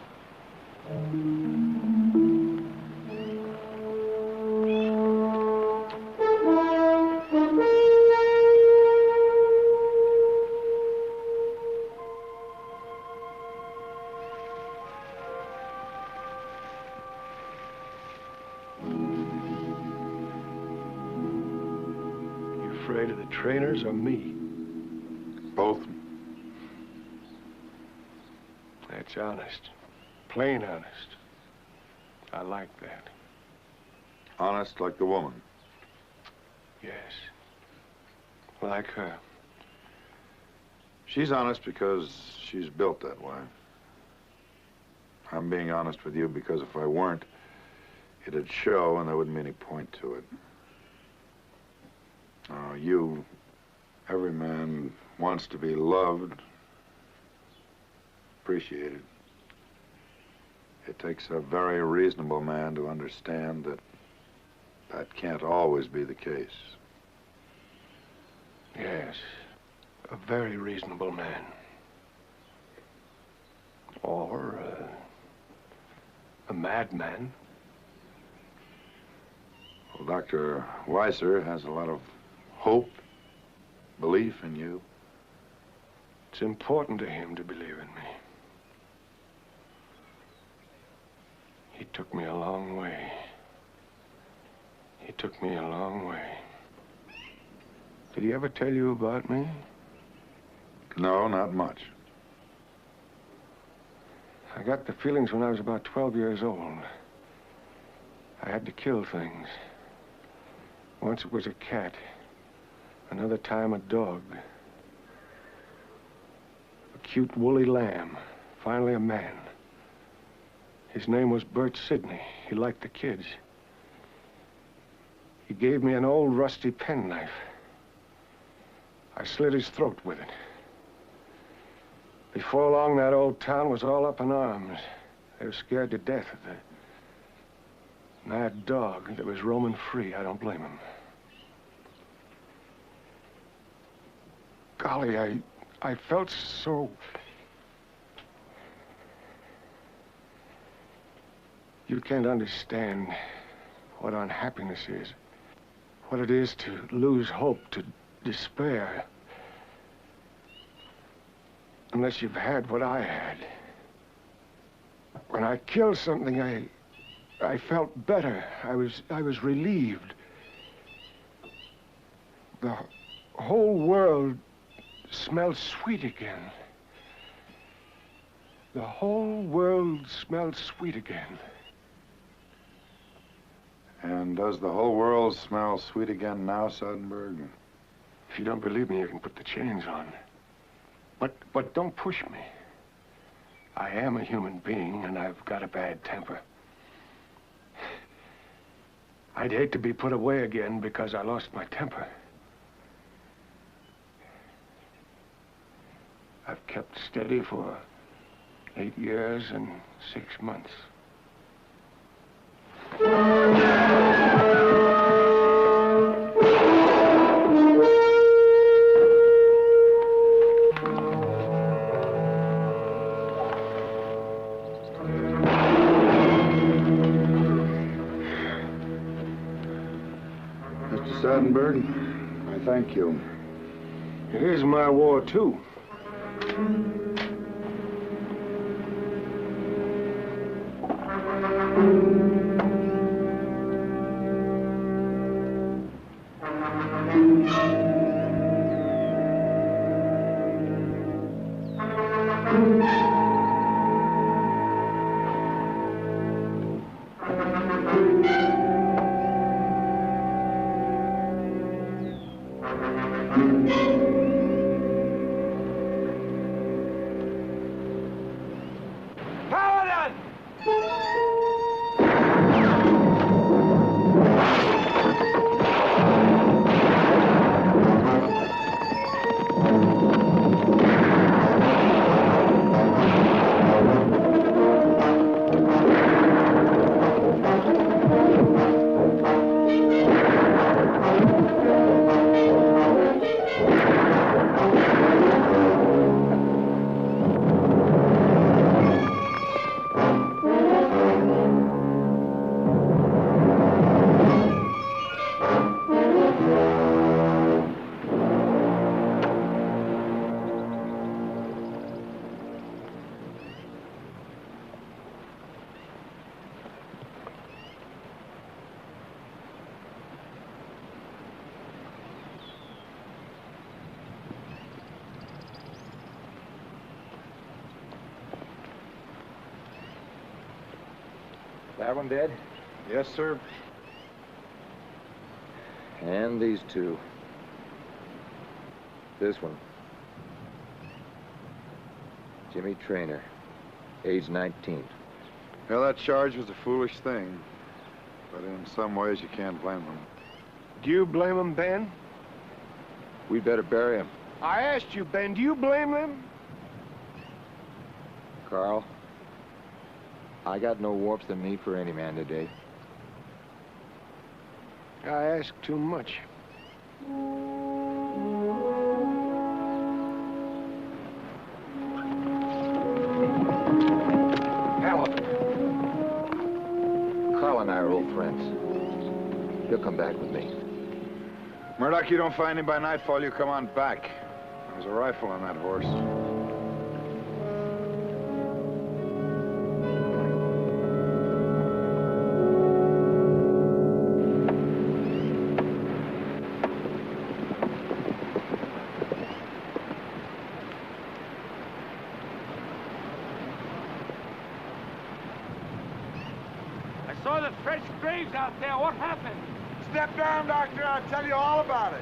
Afraid of the trainers or me? Both. That's honest. Plain honest. I like that. Honest like the woman. Yes. Like her. She's honest because she's built that way. I'm being honest with you because if I weren't, it'd show and there wouldn't be any point to it. Every man wants to be loved, appreciated. It takes a very reasonable man to understand that that can't always be the case. Yes, a very reasonable man. Or a madman. Well, Dr. Weiser has a lot of hope, belief in you. It's important to him to believe in me. He took me a long way. He took me a long way. Did he ever tell you about me? No, not much. I got the feelings when I was about 12 years old. I had to kill things. Once it was a cat. Another time a dog. A cute woolly lamb. Finally a man. His name was Bert Sidney. He liked the kids. He gave me an old rusty penknife. I slit his throat with it. Before long, that old town was all up in arms. They were scared to death of the mad dog that was roaming free. I don't blame him. Golly, I felt so... You can't understand what unhappiness is. What it is to lose hope, to despair. Unless you've had what I had. When I killed something, I felt better. I was relieved. The whole world smelled sweet again. The whole world smelled sweet again. And does the whole world smell sweet again now, Soderbergh? If you don't believe me, you can put the chains on. But don't push me. I am a human being, and I've got a bad temper. I'd hate to be put away again because I lost my temper. I've kept steady for 8 years and 6 months. Mr. Soderbergh, I thank you. It is my war, too. That one dead? Yes, sir. And these two. This one. Jimmy Traynor, age 19. Well, that charge was a foolish thing, but in some ways you can't blame them. Do you blame them, Ben? We'd better bury him. I asked you, Ben, do you blame them? Carl, I got no warmth in me for any man today. I ask too much. He'll come back with me. Murdoch, you don't find him by nightfall, you come on back. There's a rifle on that horse. I saw the fresh graves out there. What happened? Step down, Doctor. I'll tell you all about it.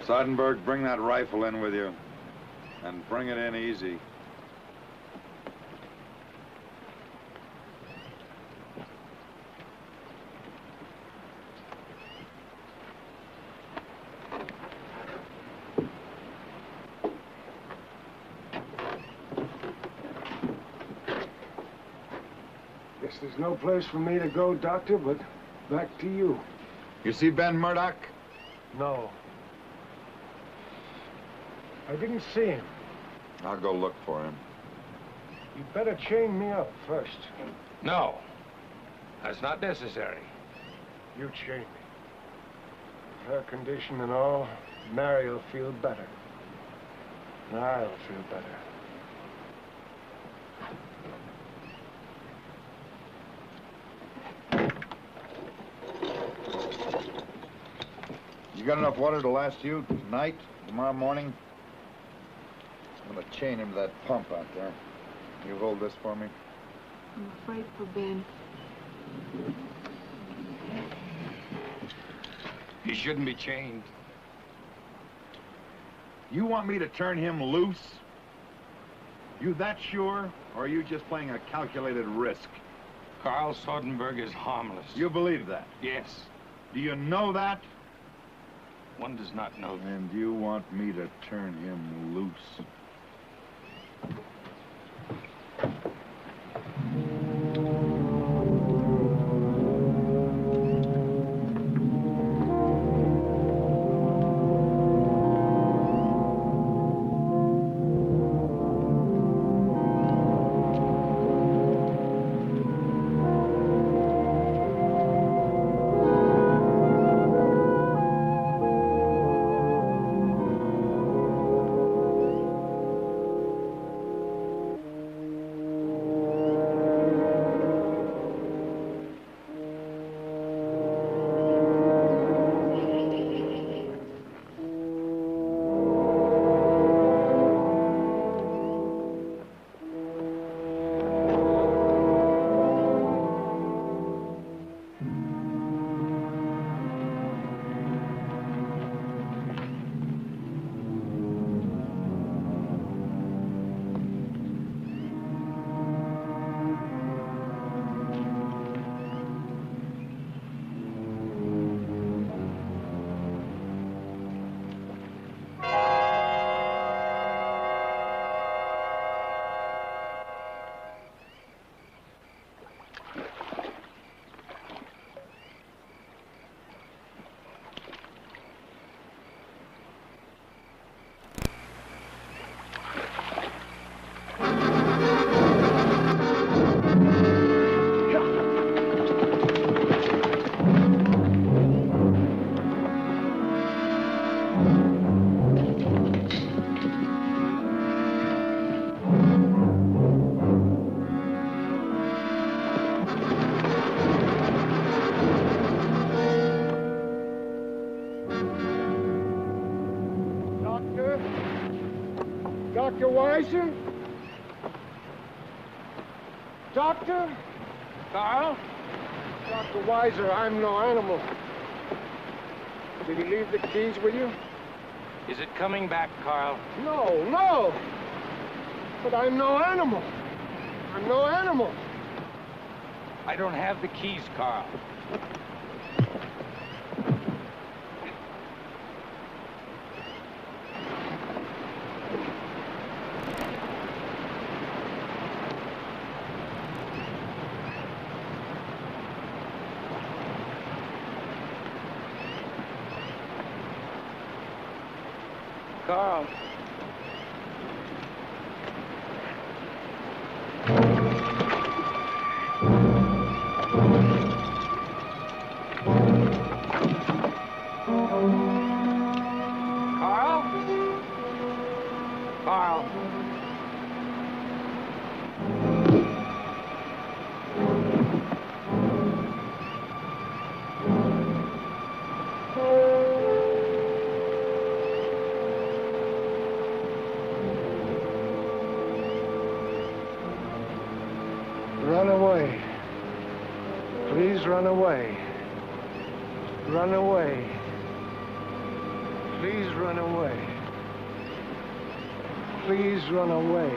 Seidenberg, bring that rifle in with you. And bring it in easy. Guess there's no place for me to go, Doctor, but back to you. You see Ben Murdoch? No. I didn't see him. I'll go look for him. You'd better chain me up first. No. That's not necessary. You chain me. Her condition and all, Mary will feel better. And I'll feel better. You got enough water to last you tonight, tomorrow morning? I'm gonna chain him to that pump out there. You hold this for me? I'm afraid for Ben. He shouldn't be chained. You want me to turn him loose? You that sure? Or are you just playing a calculated risk? Carl Soderberg is harmless. You believe that? Yes. Do you know that? One does not know that. And you want me to turn him loose? Dr. Weiser? Doctor? Carl? Dr. Weiser, I'm no animal. Did he leave the keys with you? Is it coming back, Carl? No, no! But I'm no animal. I'm no animal. I don't have the keys, Carl. Carl. Carl? Carl. Run away. Please run away. Run away. Please run away. Please run away.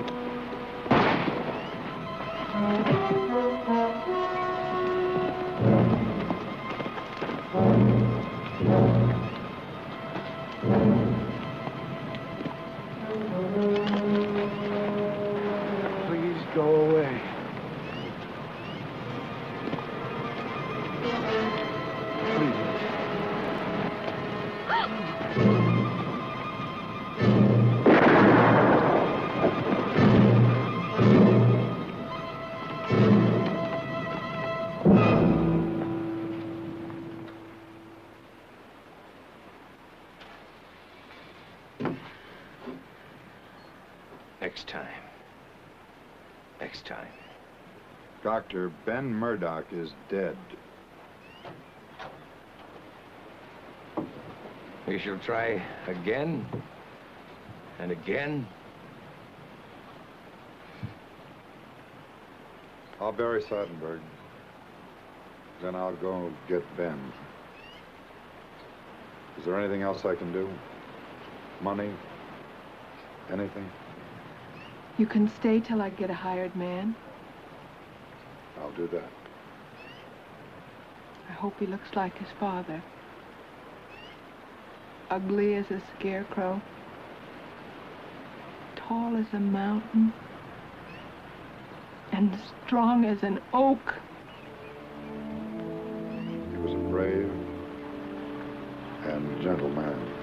Please go away. Next time. Next time. Dr. Ben Murdoch is dead. We shall try again and again. I'll bury Seidenberg. Then I'll go get Ben. Is there anything else I can do? Money? Anything? You can stay till I get a hired man. I'll do that. I hope he looks like his father. Ugly as a scarecrow. Tall as a mountain. And strong as an oak. He was a brave and gentle man.